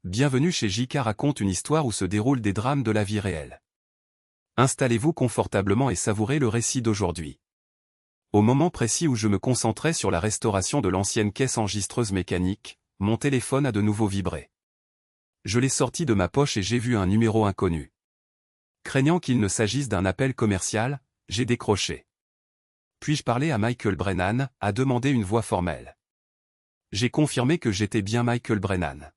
Bienvenue chez JK raconte une histoire où se déroulent des drames de la vie réelle. Installez-vous confortablement et savourez le récit d'aujourd'hui. Au moment précis où je me concentrais sur la restauration de l'ancienne caisse enregistreuse mécanique, mon téléphone a de nouveau vibré. Je l'ai sorti de ma poche et j'ai vu un numéro inconnu. Craignant qu'il ne s'agisse d'un appel commercial, j'ai décroché. Puis-je parler à Michael Brennan, a demandé une voix formelle. J'ai confirmé que j'étais bien Michael Brennan.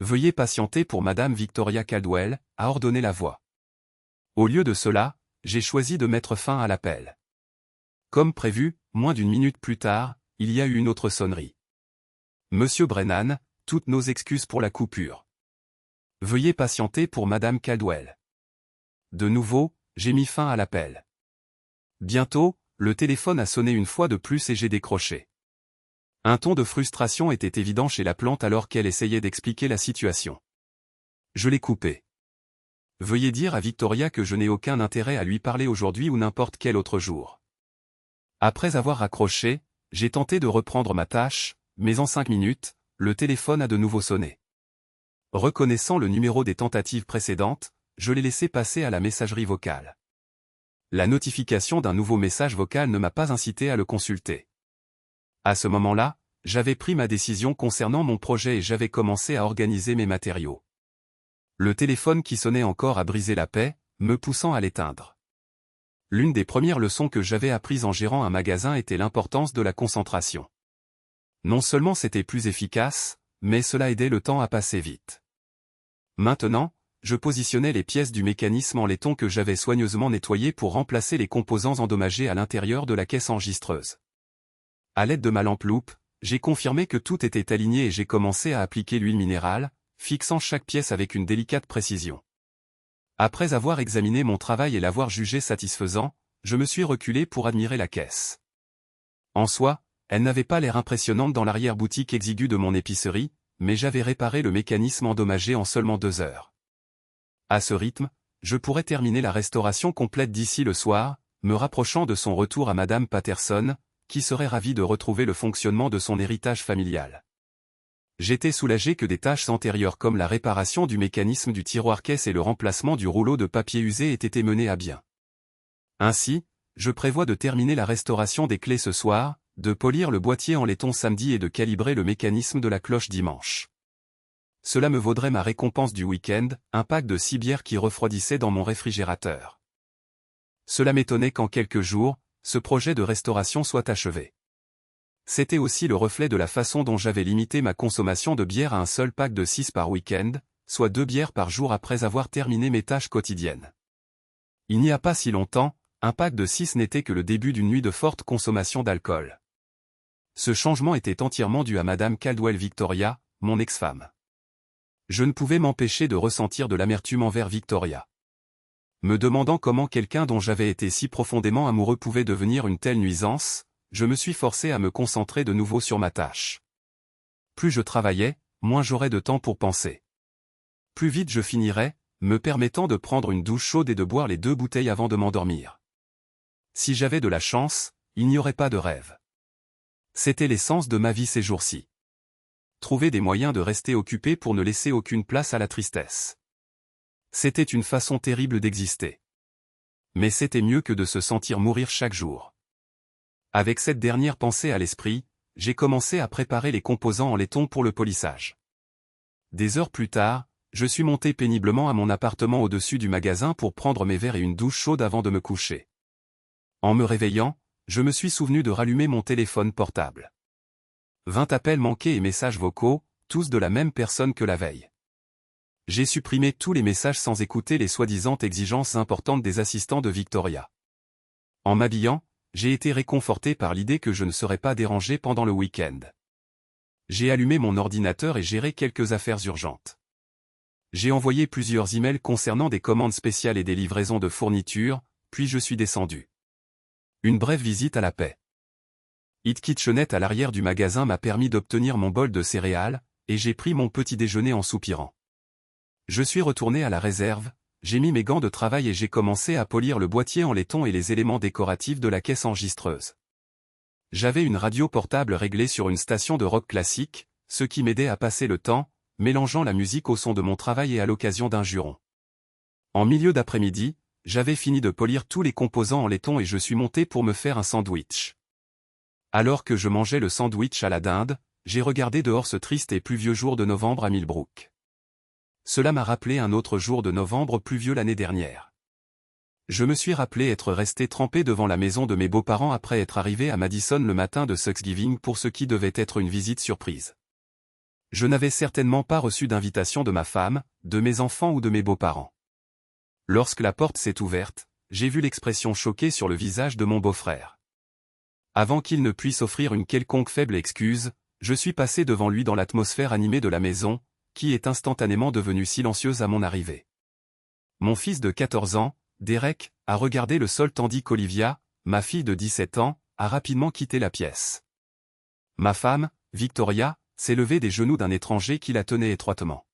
Veuillez patienter pour Madame Victoria Caldwell, a ordonné la voix. Au lieu de cela, j'ai choisi de mettre fin à l'appel. Comme prévu, moins d'une minute plus tard, il y a eu une autre sonnerie. Monsieur Brennan, toutes nos excuses pour la coupure. Veuillez patienter pour Madame Caldwell. De nouveau, j'ai mis fin à l'appel. Bientôt, le téléphone a sonné une fois de plus et j'ai décroché. Un ton de frustration était évident chez la plante alors qu'elle essayait d'expliquer la situation. Je l'ai coupé. Veuillez dire à Victoria que je n'ai aucun intérêt à lui parler aujourd'hui ou n'importe quel autre jour. Après avoir raccroché, j'ai tenté de reprendre ma tâche, mais en 5 minutes, le téléphone a de nouveau sonné. Reconnaissant le numéro des tentatives précédentes, je l'ai laissé passer à la messagerie vocale. La notification d'un nouveau message vocal ne m'a pas incité à le consulter. À ce moment-là, j'avais pris ma décision concernant mon projet et j'avais commencé à organiser mes matériaux. Le téléphone qui sonnait encore a brisé la paix, me poussant à l'éteindre. L'une des premières leçons que j'avais apprises en gérant un magasin était l'importance de la concentration. Non seulement c'était plus efficace, mais cela aidait le temps à passer vite. Maintenant, je positionnais les pièces du mécanisme en laiton que j'avais soigneusement nettoyé pour remplacer les composants endommagés à l'intérieur de la caisse enregistreuse. À l'aide de ma lampe loupe, j'ai confirmé que tout était aligné et j'ai commencé à appliquer l'huile minérale, fixant chaque pièce avec une délicate précision. Après avoir examiné mon travail et l'avoir jugé satisfaisant, je me suis reculé pour admirer la caisse. En soi, elle n'avait pas l'air impressionnante dans l'arrière-boutique exiguë de mon épicerie, mais j'avais réparé le mécanisme endommagé en seulement 2 heures. À ce rythme, je pourrais terminer la restauration complète d'ici le soir, me rapprochant de son retour à Madame Patterson, qui serait ravie de retrouver le fonctionnement de son héritage familial. J'étais soulagé que des tâches antérieures comme la réparation du mécanisme du tiroir caisse et le remplacement du rouleau de papier usé aient été menées à bien. Ainsi, je prévois de terminer la restauration des clés ce soir, de polir le boîtier en laiton samedi et de calibrer le mécanisme de la cloche dimanche. Cela me vaudrait ma récompense du week-end, un pack de 6 bières qui refroidissait dans mon réfrigérateur. Cela m'étonnait qu'en quelques jours, ce projet de restauration soit achevé. C'était aussi le reflet de la façon dont j'avais limité ma consommation de bière à un seul pack de 6 par week-end, soit 2 bières par jour après avoir terminé mes tâches quotidiennes. Il n'y a pas si longtemps, un pack de 6 n'était que le début d'une nuit de forte consommation d'alcool. Ce changement était entièrement dû à Madame Caldwell Victoria, mon ex-femme. Je ne pouvais m'empêcher de ressentir de l'amertume envers Victoria. Me demandant comment quelqu'un dont j'avais été si profondément amoureux pouvait devenir une telle nuisance, je me suis forcé à me concentrer de nouveau sur ma tâche. Plus je travaillais, moins j'aurais de temps pour penser. Plus vite je finirais, me permettant de prendre une douche chaude et de boire les 2 bouteilles avant de m'endormir. Si j'avais de la chance, il n'y aurait pas de rêve. C'était l'essence de ma vie ces jours-ci. Trouver des moyens de rester occupé pour ne laisser aucune place à la tristesse. C'était une façon terrible d'exister. Mais c'était mieux que de se sentir mourir chaque jour. Avec cette dernière pensée à l'esprit, j'ai commencé à préparer les composants en laiton pour le polissage. Des heures plus tard, je suis monté péniblement à mon appartement au-dessus du magasin pour prendre mes verres et une douche chaude avant de me coucher. En me réveillant, je me suis souvenu de rallumer mon téléphone portable. 20 appels manqués et messages vocaux, tous de la même personne que la veille. J'ai supprimé tous les messages sans écouter les soi-disant exigences importantes des assistants de Victoria. En m'habillant, j'ai été réconforté par l'idée que je ne serais pas dérangé pendant le week-end. J'ai allumé mon ordinateur et géré quelques affaires urgentes. J'ai envoyé plusieurs emails concernant des commandes spéciales et des livraisons de fournitures, puis je suis descendu. Une brève visite à la paix. Hit Kitchenette à l'arrière du magasin m'a permis d'obtenir mon bol de céréales, et j'ai pris mon petit déjeuner en soupirant. Je suis retourné à la réserve, j'ai mis mes gants de travail et j'ai commencé à polir le boîtier en laiton et les éléments décoratifs de la caisse enregistreuse. J'avais une radio portable réglée sur une station de rock classique, ce qui m'aidait à passer le temps, mélangeant la musique au son de mon travail et à l'occasion d'un juron. En milieu d'après-midi, j'avais fini de polir tous les composants en laiton et je suis monté pour me faire un sandwich. Alors que je mangeais le sandwich à la dinde, j'ai regardé dehors ce triste et pluvieux jour de novembre à Millbrook. Cela m'a rappelé un autre jour de novembre pluvieux l'année dernière. Je me suis rappelé être resté trempé devant la maison de mes beaux-parents après être arrivé à Madison le matin de Thanksgiving pour ce qui devait être une visite surprise. Je n'avais certainement pas reçu d'invitation de ma femme, de mes enfants ou de mes beaux-parents. Lorsque la porte s'est ouverte, j'ai vu l'expression choquée sur le visage de mon beau-frère. Avant qu'il ne puisse offrir une quelconque faible excuse, je suis passé devant lui dans l'atmosphère animée de la maison, qui est instantanément devenue silencieuse à mon arrivée. Mon fils de 14 ans, Derek, a regardé le sol tandis qu'Olivia, ma fille de 17 ans, a rapidement quitté la pièce. Ma femme, Victoria, s'est levée des genoux d'un étranger qui la tenait étroitement.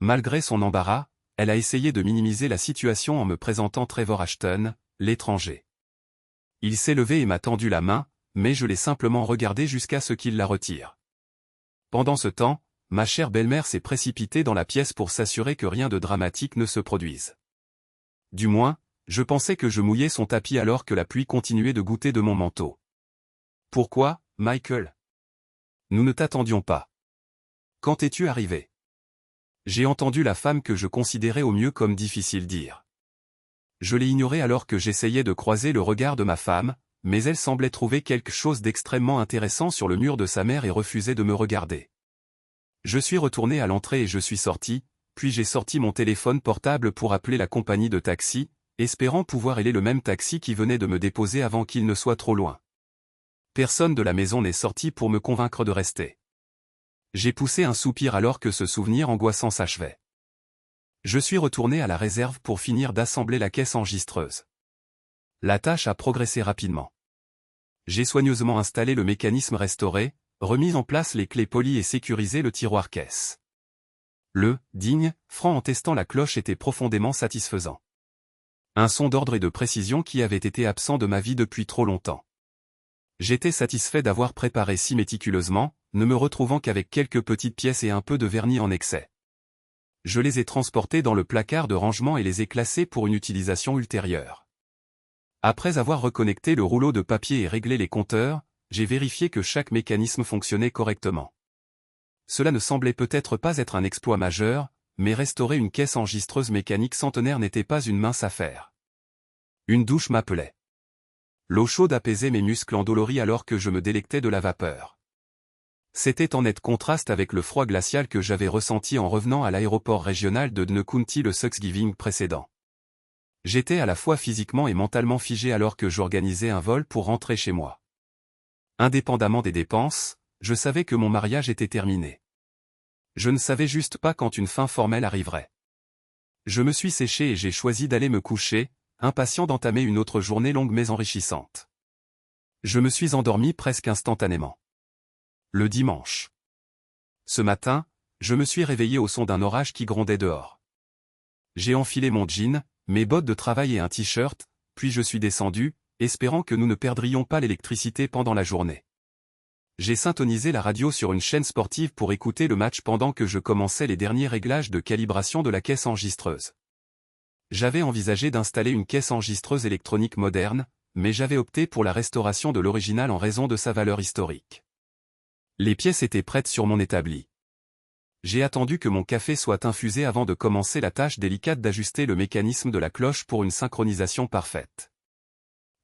Malgré son embarras, elle a essayé de minimiser la situation en me présentant Trevor Ashton, l'étranger. Il s'est levé et m'a tendu la main, mais je l'ai simplement regardé jusqu'à ce qu'il la retire. Pendant ce temps, ma chère belle-mère s'est précipitée dans la pièce pour s'assurer que rien de dramatique ne se produise. Du moins, je pensais que je mouillais son tapis alors que la pluie continuait de goutter de mon manteau. « Pourquoi, Michael ? Nous ne t'attendions pas. Quand es-tu arrivé ? » J'ai entendu la femme que je considérais au mieux comme difficile dire. Je l'ai ignorée alors que j'essayais de croiser le regard de ma femme, mais elle semblait trouver quelque chose d'extrêmement intéressant sur le mur de sa mère et refusait de me regarder. Je suis retourné à l'entrée et je suis sorti, puis j'ai sorti mon téléphone portable pour appeler la compagnie de taxi, espérant pouvoir ailer le même taxi qui venait de me déposer avant qu'il ne soit trop loin. Personne de la maison n'est sorti pour me convaincre de rester. J'ai poussé un soupir alors que ce souvenir angoissant s'achevait. Je suis retourné à la réserve pour finir d'assembler la caisse enregistreuse. La tâche a progressé rapidement. J'ai soigneusement installé le mécanisme restauré, remis en place les clés polies et sécurisé le tiroir caisse. Le « digne » franc en testant la cloche était profondément satisfaisant. Un son d'ordre et de précision qui avait été absent de ma vie depuis trop longtemps. J'étais satisfait d'avoir préparé si méticuleusement, ne me retrouvant qu'avec quelques petites pièces et un peu de vernis en excès. Je les ai transportées dans le placard de rangement et les ai classées pour une utilisation ultérieure. Après avoir reconnecté le rouleau de papier et réglé les compteurs, j'ai vérifié que chaque mécanisme fonctionnait correctement. Cela ne semblait peut-être pas être un exploit majeur, mais restaurer une caisse enregistreuse mécanique centenaire n'était pas une mince affaire. Une douche m'appelait. L'eau chaude apaisait mes muscles endoloris alors que je me délectais de la vapeur. C'était en net contraste avec le froid glacial que j'avais ressenti en revenant à l'aéroport régional de Dne County le Thanksgiving précédent. J'étais à la fois physiquement et mentalement figé alors que j'organisais un vol pour rentrer chez moi. Indépendamment des dépenses, je savais que mon mariage était terminé. Je ne savais juste pas quand une fin formelle arriverait. Je me suis séché et j'ai choisi d'aller me coucher, impatient d'entamer une autre journée longue mais enrichissante. Je me suis endormi presque instantanément. Le dimanche. Ce matin, je me suis réveillé au son d'un orage qui grondait dehors. J'ai enfilé mon jean, mes bottes de travail et un t-shirt, puis je suis descendu, espérant que nous ne perdrions pas l'électricité pendant la journée. J'ai syntonisé la radio sur une chaîne sportive pour écouter le match pendant que je commençais les derniers réglages de calibration de la caisse enregistreuse. J'avais envisagé d'installer une caisse enregistreuse électronique moderne, mais j'avais opté pour la restauration de l'original en raison de sa valeur historique. Les pièces étaient prêtes sur mon établi. J'ai attendu que mon café soit infusé avant de commencer la tâche délicate d'ajuster le mécanisme de la cloche pour une synchronisation parfaite.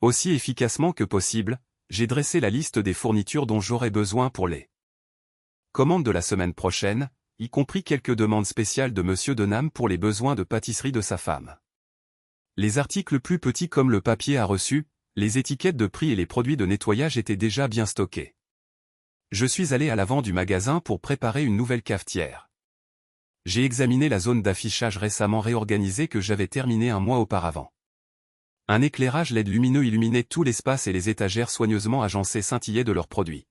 Aussi efficacement que possible, j'ai dressé la liste des fournitures dont j'aurais besoin pour les commandes de la semaine prochaine, y compris quelques demandes spéciales de Monsieur Denham pour les besoins de pâtisserie de sa femme. Les articles plus petits comme le papier à reçu, les étiquettes de prix et les produits de nettoyage étaient déjà bien stockés. Je suis allé à l'avant du magasin pour préparer une nouvelle cafetière. J'ai examiné la zone d'affichage récemment réorganisée que j'avais terminée un mois auparavant. Un éclairage LED lumineux illuminait tout l'espace et les étagères soigneusement agencées scintillaient de leurs produits.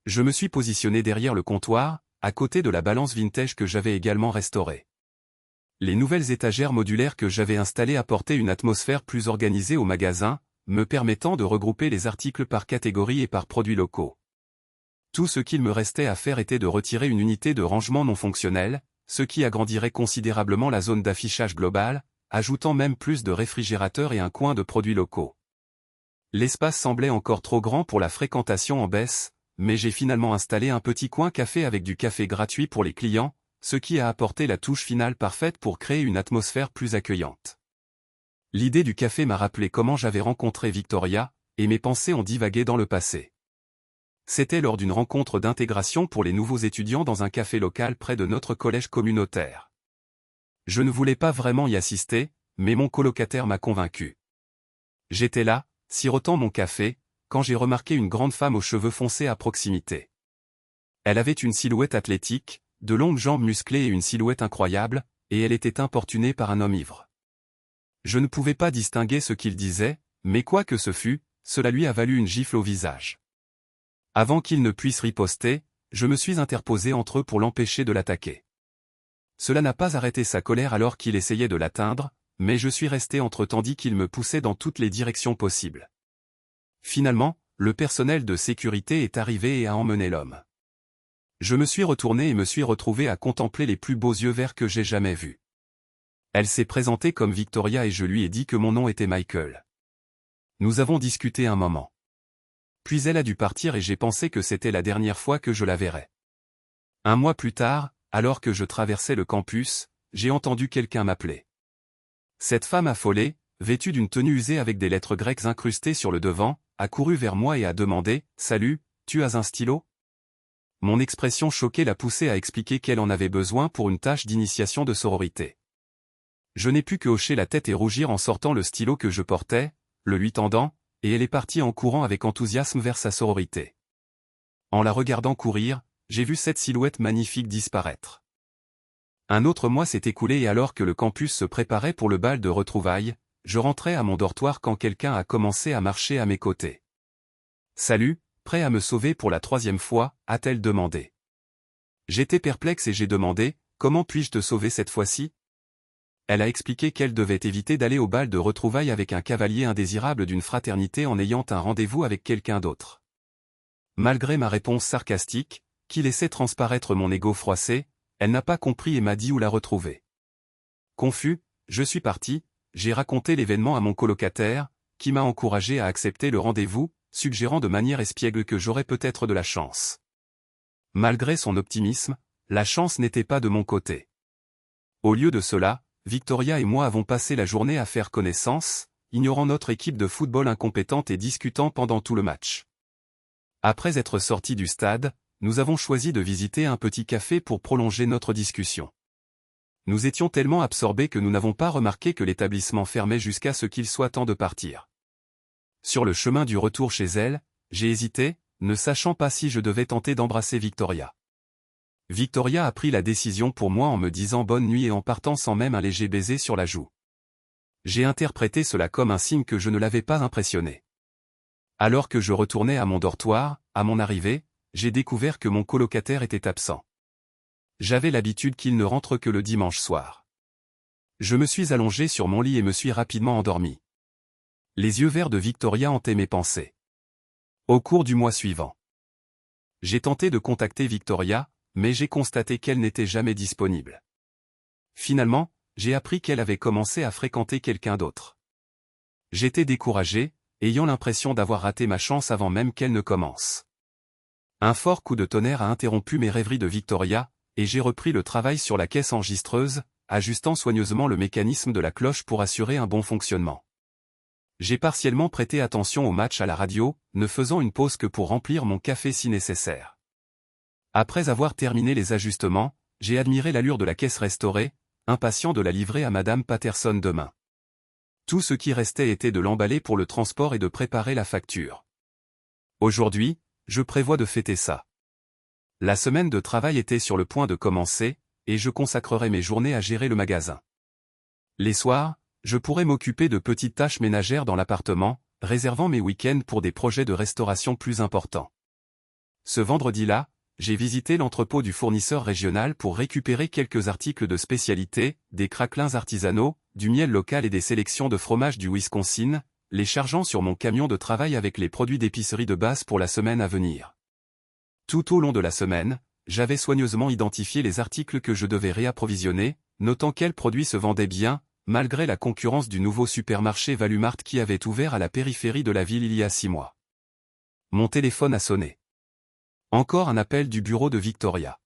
Je me suis positionné derrière le comptoir, à côté de la balance vintage que j'avais également restaurée. Les nouvelles étagères modulaires que j'avais installées apportaient une atmosphère plus organisée au magasin, me permettant de regrouper les articles par catégorie et par produits locaux. Tout ce qu'il me restait à faire était de retirer une unité de rangement non fonctionnelle, ce qui agrandirait considérablement la zone d'affichage globale, ajoutant même plus de réfrigérateurs et un coin de produits locaux. L'espace semblait encore trop grand pour la fréquentation en baisse, mais j'ai finalement installé un petit coin café avec du café gratuit pour les clients, ce qui a apporté la touche finale parfaite pour créer une atmosphère plus accueillante. L'idée du café m'a rappelé comment j'avais rencontré Victoria, et mes pensées ont divagué dans le passé. C'était lors d'une rencontre d'intégration pour les nouveaux étudiants dans un café local près de notre collège communautaire. Je ne voulais pas vraiment y assister, mais mon colocataire m'a convaincu. J'étais là, sirotant mon café, quand j'ai remarqué une grande femme aux cheveux foncés à proximité. Elle avait une silhouette athlétique, de longues jambes musclées et une silhouette incroyable, et elle était importunée par un homme ivre. Je ne pouvais pas distinguer ce qu'il disait, mais quoi que ce fût, cela lui a valu une gifle au visage. Avant qu'il ne puisse riposter, je me suis interposé entre eux pour l'empêcher de l'attaquer. Cela n'a pas arrêté sa colère alors qu'il essayait de l'atteindre, mais je suis resté entre tandis qu'il me poussait dans toutes les directions possibles. Finalement, le personnel de sécurité est arrivé et a emmené l'homme. Je me suis retourné et me suis retrouvé à contempler les plus beaux yeux verts que j'ai jamais vus. Elle s'est présentée comme Victoria et je lui ai dit que mon nom était Michael. Nous avons discuté un moment. Puis elle a dû partir et j'ai pensé que c'était la dernière fois que je la verrais. Un mois plus tard, alors que je traversais le campus, j'ai entendu quelqu'un m'appeler. Cette femme affolée, vêtue d'une tenue usée avec des lettres grecques incrustées sur le devant, a couru vers moi et a demandé « Salut, tu as un stylo ?» Mon expression choquée l'a poussée à expliquer qu'elle en avait besoin pour une tâche d'initiation de sororité. Je n'ai pu que hocher la tête et rougir en sortant le stylo que je portais, le lui tendant, et elle est partie en courant avec enthousiasme vers sa sororité. En la regardant courir, j'ai vu cette silhouette magnifique disparaître. Un autre mois s'est écoulé et alors que le campus se préparait pour le bal de retrouvailles, je rentrais à mon dortoir quand quelqu'un a commencé à marcher à mes côtés. « Salut, prêt à me sauver pour la 3e fois ?» a-t-elle demandé. J'étais perplexe et j'ai demandé « Comment puis-je te sauver cette fois-ci ?» Elle a expliqué qu'elle devait éviter d'aller au bal de retrouvailles avec un cavalier indésirable d'une fraternité en ayant un rendez-vous avec quelqu'un d'autre. Malgré ma réponse sarcastique, qui laissait transparaître mon ego froissé, elle n'a pas compris et m'a dit où la retrouver. Confus, je suis parti, j'ai raconté l'événement à mon colocataire, qui m'a encouragé à accepter le rendez-vous, suggérant de manière espiègle que j'aurais peut-être de la chance. Malgré son optimisme, la chance n'était pas de mon côté. Au lieu de cela, Victoria et moi avons passé la journée à faire connaissance, ignorant notre équipe de football incompétente et discutant pendant tout le match. Après être sortis du stade, nous avons choisi de visiter un petit café pour prolonger notre discussion. Nous étions tellement absorbés que nous n'avons pas remarqué que l'établissement fermait jusqu'à ce qu'il soit temps de partir. Sur le chemin du retour chez elle, j'ai hésité, ne sachant pas si je devais tenter d'embrasser Victoria. Victoria a pris la décision pour moi en me disant bonne nuit et en partant sans même un léger baiser sur la joue. J'ai interprété cela comme un signe que je ne l'avais pas impressionné. Alors que je retournais à mon dortoir, à mon arrivée, j'ai découvert que mon colocataire était absent. J'avais l'habitude qu'il ne rentre que le dimanche soir. Je me suis allongé sur mon lit et me suis rapidement endormi. Les yeux verts de Victoria hantaient mes pensées. Au cours du mois suivant, j'ai tenté de contacter Victoria, mais j'ai constaté qu'elle n'était jamais disponible. Finalement, j'ai appris qu'elle avait commencé à fréquenter quelqu'un d'autre. J'étais découragé, ayant l'impression d'avoir raté ma chance avant même qu'elle ne commence. Un fort coup de tonnerre a interrompu mes rêveries de Victoria, et j'ai repris le travail sur la caisse enregistreuse, ajustant soigneusement le mécanisme de la cloche pour assurer un bon fonctionnement. J'ai partiellement prêté attention au match à la radio, ne faisant une pause que pour remplir mon café si nécessaire. Après avoir terminé les ajustements, j'ai admiré l'allure de la caisse restaurée, impatient de la livrer à Madame Patterson demain. Tout ce qui restait était de l'emballer pour le transport et de préparer la facture. Aujourd'hui, je prévois de fêter ça. La semaine de travail était sur le point de commencer, et je consacrerai mes journées à gérer le magasin. Les soirs, je pourrai m'occuper de petites tâches ménagères dans l'appartement, réservant mes week-ends pour des projets de restauration plus importants. Ce vendredi-là, j'ai visité l'entrepôt du fournisseur régional pour récupérer quelques articles de spécialité, des craquelins artisanaux, du miel local et des sélections de fromages du Wisconsin, les chargeant sur mon camion de travail avec les produits d'épicerie de base pour la semaine à venir. Tout au long de la semaine, j'avais soigneusement identifié les articles que je devais réapprovisionner, notant quels produits se vendaient bien, malgré la concurrence du nouveau supermarché Valumart qui avait ouvert à la périphérie de la ville il y a 6 mois. Mon téléphone a sonné. Encore un appel du bureau de Victoria.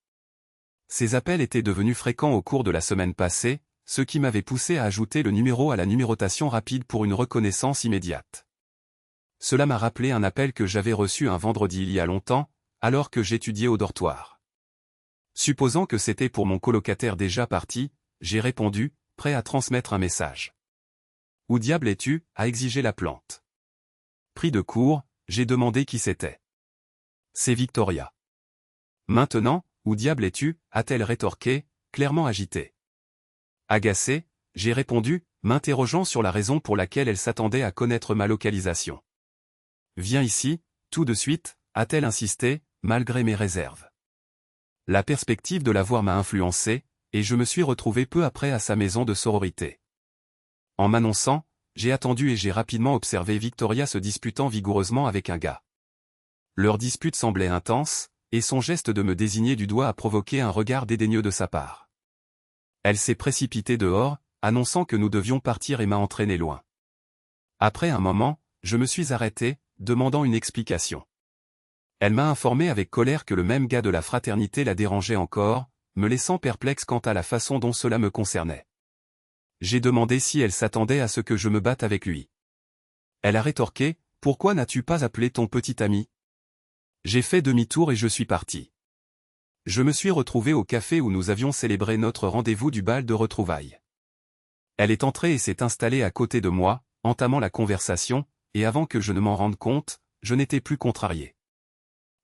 Ces appels étaient devenus fréquents au cours de la semaine passée, ce qui m'avait poussé à ajouter le numéro à la numérotation rapide pour une reconnaissance immédiate. Cela m'a rappelé un appel que j'avais reçu un vendredi il y a longtemps, alors que j'étudiais au dortoir. Supposant que c'était pour mon colocataire déjà parti, j'ai répondu, prêt à transmettre un message. « Où diable es-tu » a exigé la plante. Pris de court, j'ai demandé qui c'était. « C'est Victoria. » Maintenant, où diable es-tu, a-t-elle rétorqué, clairement agitée. Agacé, j'ai répondu, m'interrogeant sur la raison pour laquelle elle s'attendait à connaître ma localisation. Viens ici, tout de suite, a-t-elle insisté, malgré mes réserves. La perspective de la voir m'a influencé, et je me suis retrouvé peu après à sa maison de sororité. En m'annonçant, j'ai attendu et j'ai rapidement observé Victoria se disputant vigoureusement avec un gars. Leur dispute semblait intense, et son geste de me désigner du doigt a provoqué un regard dédaigneux de sa part. Elle s'est précipitée dehors, annonçant que nous devions partir et m'a entraîné loin. Après un moment, je me suis arrêté, demandant une explication. Elle m'a informé avec colère que le même gars de la fraternité la dérangeait encore, me laissant perplexe quant à la façon dont cela me concernait. J'ai demandé si elle s'attendait à ce que je me batte avec lui. Elle a rétorqué, « Pourquoi n'as-tu pas appelé ton petit ami ?» J'ai fait demi-tour et je suis parti. Je me suis retrouvé au café où nous avions célébré notre rendez-vous du bal de retrouvailles. Elle est entrée et s'est installée à côté de moi, entamant la conversation, et avant que je ne m'en rende compte, je n'étais plus contrarié.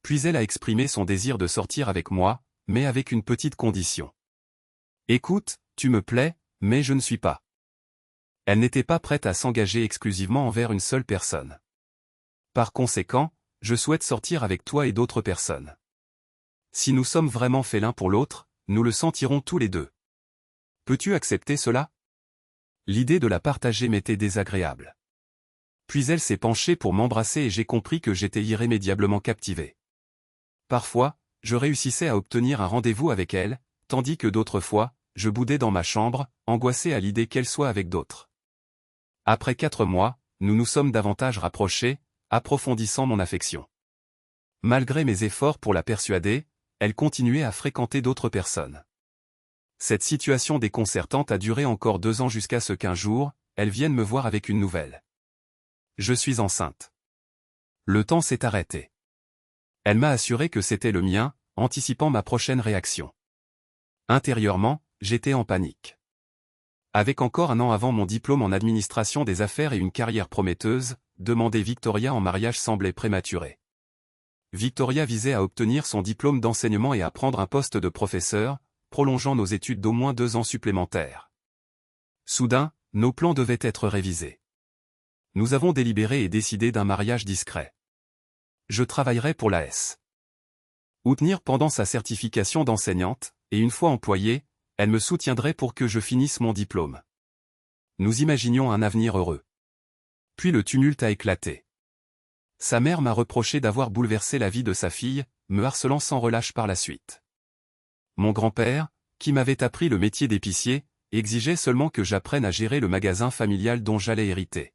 Puis elle a exprimé son désir de sortir avec moi, mais avec une petite condition. « Écoute, tu me plais, mais je ne suis pas. » Elle n'était pas prête à s'engager exclusivement envers une seule personne. Par conséquent, je souhaite sortir avec toi et d'autres personnes. Si nous sommes vraiment faits l'un pour l'autre, nous le sentirons tous les deux. Peux-tu accepter cela? L'idée de la partager m'était désagréable. Puis elle s'est penchée pour m'embrasser et j'ai compris que j'étais irrémédiablement captivé. Parfois, je réussissais à obtenir un rendez-vous avec elle, tandis que d'autres fois, je boudais dans ma chambre, angoissé à l'idée qu'elle soit avec d'autres. Après 4 mois, nous nous sommes davantage rapprochés, approfondissant mon affection. Malgré mes efforts pour la persuader, elle continuait à fréquenter d'autres personnes. Cette situation déconcertante a duré encore 2 ans jusqu'à ce qu'un jour, elle vienne me voir avec une nouvelle. Je suis enceinte. Le temps s'est arrêté. Elle m'a assuré que c'était le mien, anticipant ma prochaine réaction. Intérieurement, j'étais en panique. Avec encore 1 an avant mon diplôme en administration des affaires et une carrière prometteuse, demander Victoria en mariage semblait prématuré. Victoria visait à obtenir son diplôme d'enseignement et à prendre un poste de professeur, prolongeant nos études d'au moins 2 ans supplémentaires. Soudain, nos plans devaient être révisés. Nous avons délibéré et décidé d'un mariage discret. Je travaillerai pour l'AS. Outenir pendant sa certification d'enseignante, et une fois employée, elle me soutiendrait pour que je finisse mon diplôme. Nous imaginions un avenir heureux. Puis le tumulte a éclaté. Sa mère m'a reproché d'avoir bouleversé la vie de sa fille, me harcelant sans relâche par la suite. Mon grand-père, qui m'avait appris le métier d'épicier, exigeait seulement que j'apprenne à gérer le magasin familial dont j'allais hériter.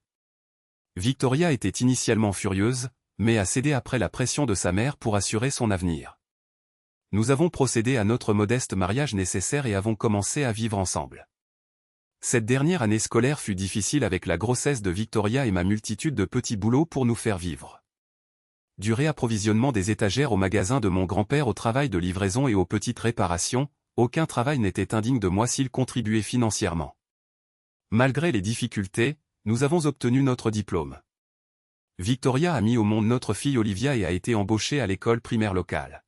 Victoria était initialement furieuse, mais a cédé après la pression de sa mère pour assurer son avenir. Nous avons procédé à notre modeste mariage nécessaire et avons commencé à vivre ensemble. Cette dernière année scolaire fut difficile avec la grossesse de Victoria et ma multitude de petits boulots pour nous faire vivre. Du réapprovisionnement des étagères au magasin de mon grand-père au travail de livraison et aux petites réparations, aucun travail n'était indigne de moi s'il contribuait financièrement. Malgré les difficultés, nous avons obtenu notre diplôme. Victoria a mis au monde notre fille Olivia et a été embauchée à l'école primaire locale.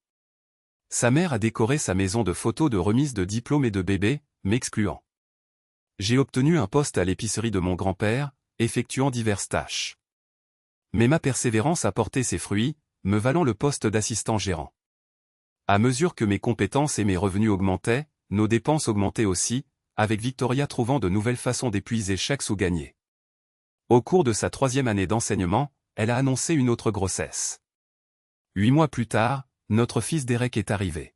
Sa mère a décoré sa maison de photos de remise de diplômes et de bébés, m'excluant. J'ai obtenu un poste à l'épicerie de mon grand-père, effectuant diverses tâches. Mais ma persévérance a porté ses fruits, me valant le poste d'assistant gérant. À mesure que mes compétences et mes revenus augmentaient, nos dépenses augmentaient aussi, avec Victoria trouvant de nouvelles façons d'épuiser chaque sou gagné. Au cours de sa 3e année d'enseignement, elle a annoncé une autre grossesse. 8 mois plus tard, notre fils Derek est arrivé.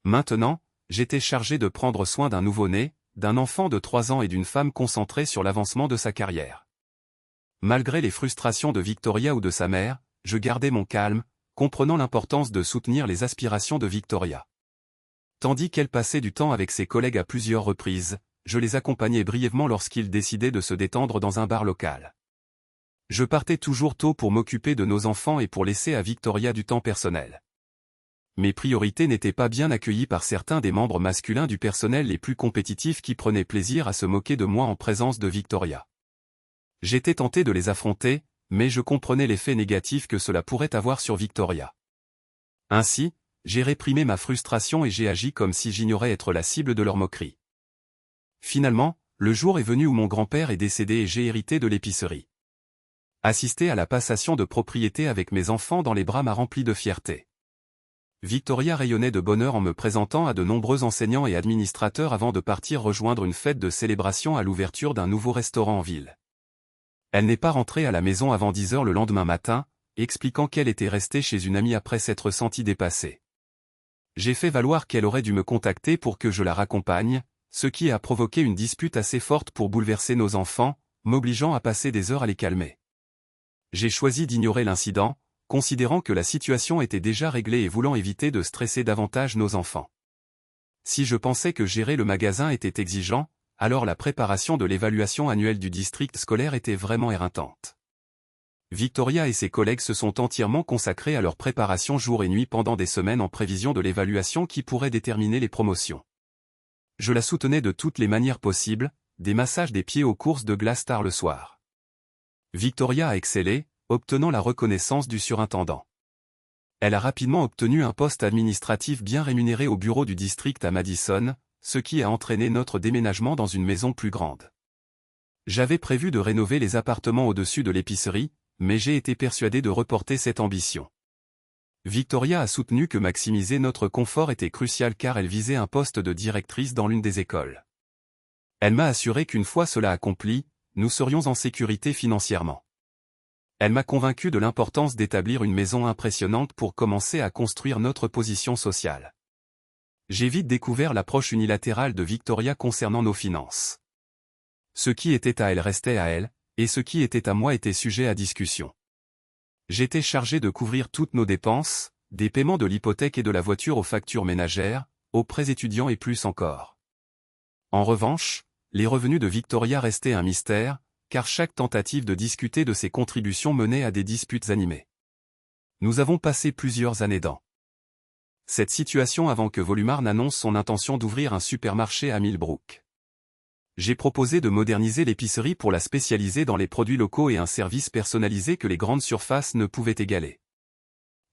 Maintenant, j'étais chargé de prendre soin d'un nouveau-né, d'un enfant de 3 ans et d'une femme concentrée sur l'avancement de sa carrière. Malgré les frustrations de Victoria ou de sa mère, je gardais mon calme, comprenant l'importance de soutenir les aspirations de Victoria. Tandis qu'elle passait du temps avec ses collègues à plusieurs reprises, je les accompagnais brièvement lorsqu'ils décidaient de se détendre dans un bar local. Je partais toujours tôt pour m'occuper de nos enfants et pour laisser à Victoria du temps personnel. Mes priorités n'étaient pas bien accueillies par certains des membres masculins du personnel les plus compétitifs qui prenaient plaisir à se moquer de moi en présence de Victoria. J'étais tenté de les affronter, mais je comprenais l'effet négatif que cela pourrait avoir sur Victoria. Ainsi, j'ai réprimé ma frustration et j'ai agi comme si j'ignorais être la cible de leur moquerie. Finalement, le jour est venu où mon grand-père est décédé et j'ai hérité de l'épicerie. Assister à la passation de propriété avec mes enfants dans les bras m'a rempli de fierté. Victoria rayonnait de bonheur en me présentant à de nombreux enseignants et administrateurs avant de partir rejoindre une fête de célébration à l'ouverture d'un nouveau restaurant en ville. Elle n'est pas rentrée à la maison avant 10 heures le lendemain matin, expliquant qu'elle était restée chez une amie après s'être sentie dépassée. J'ai fait valoir qu'elle aurait dû me contacter pour que je la raccompagne, ce qui a provoqué une dispute assez forte pour bouleverser nos enfants, m'obligeant à passer des heures à les calmer. J'ai choisi d'ignorer l'incident, considérant que la situation était déjà réglée et voulant éviter de stresser davantage nos enfants. Si je pensais que gérer le magasin était exigeant, alors la préparation de l'évaluation annuelle du district scolaire était vraiment éreintante. Victoria et ses collègues se sont entièrement consacrés à leur préparation jour et nuit pendant des semaines en prévision de l'évaluation qui pourrait déterminer les promotions. Je la soutenais de toutes les manières possibles, des massages des pieds aux courses de glace tard le soir. Victoria a excellé, obtenant la reconnaissance du surintendant. Elle a rapidement obtenu un poste administratif bien rémunéré au bureau du district à Madison, ce qui a entraîné notre déménagement dans une maison plus grande. J'avais prévu de rénover les appartements au-dessus de l'épicerie, mais j'ai été persuadé de reporter cette ambition. Victoria a soutenu que maximiser notre confort était crucial car elle visait un poste de directrice dans l'une des écoles. Elle m'a assuré qu'une fois cela accompli, nous serions en sécurité financièrement. Elle m'a convaincu de l'importance d'établir une maison impressionnante pour commencer à construire notre position sociale. J'ai vite découvert l'approche unilatérale de Victoria concernant nos finances. Ce qui était à elle restait à elle, et ce qui était à moi était sujet à discussion. J'étais chargé de couvrir toutes nos dépenses, des paiements de l'hypothèque et de la voiture aux factures ménagères, aux prêts étudiants et plus encore. En revanche, les revenus de Victoria restaient un mystère, car chaque tentative de discuter de ses contributions menait à des disputes animées. Nous avons passé plusieurs années dans cette situation avant que Volumar n'annonce son intention d'ouvrir un supermarché à Millbrook. J'ai proposé de moderniser l'épicerie pour la spécialiser dans les produits locaux et un service personnalisé que les grandes surfaces ne pouvaient égaler.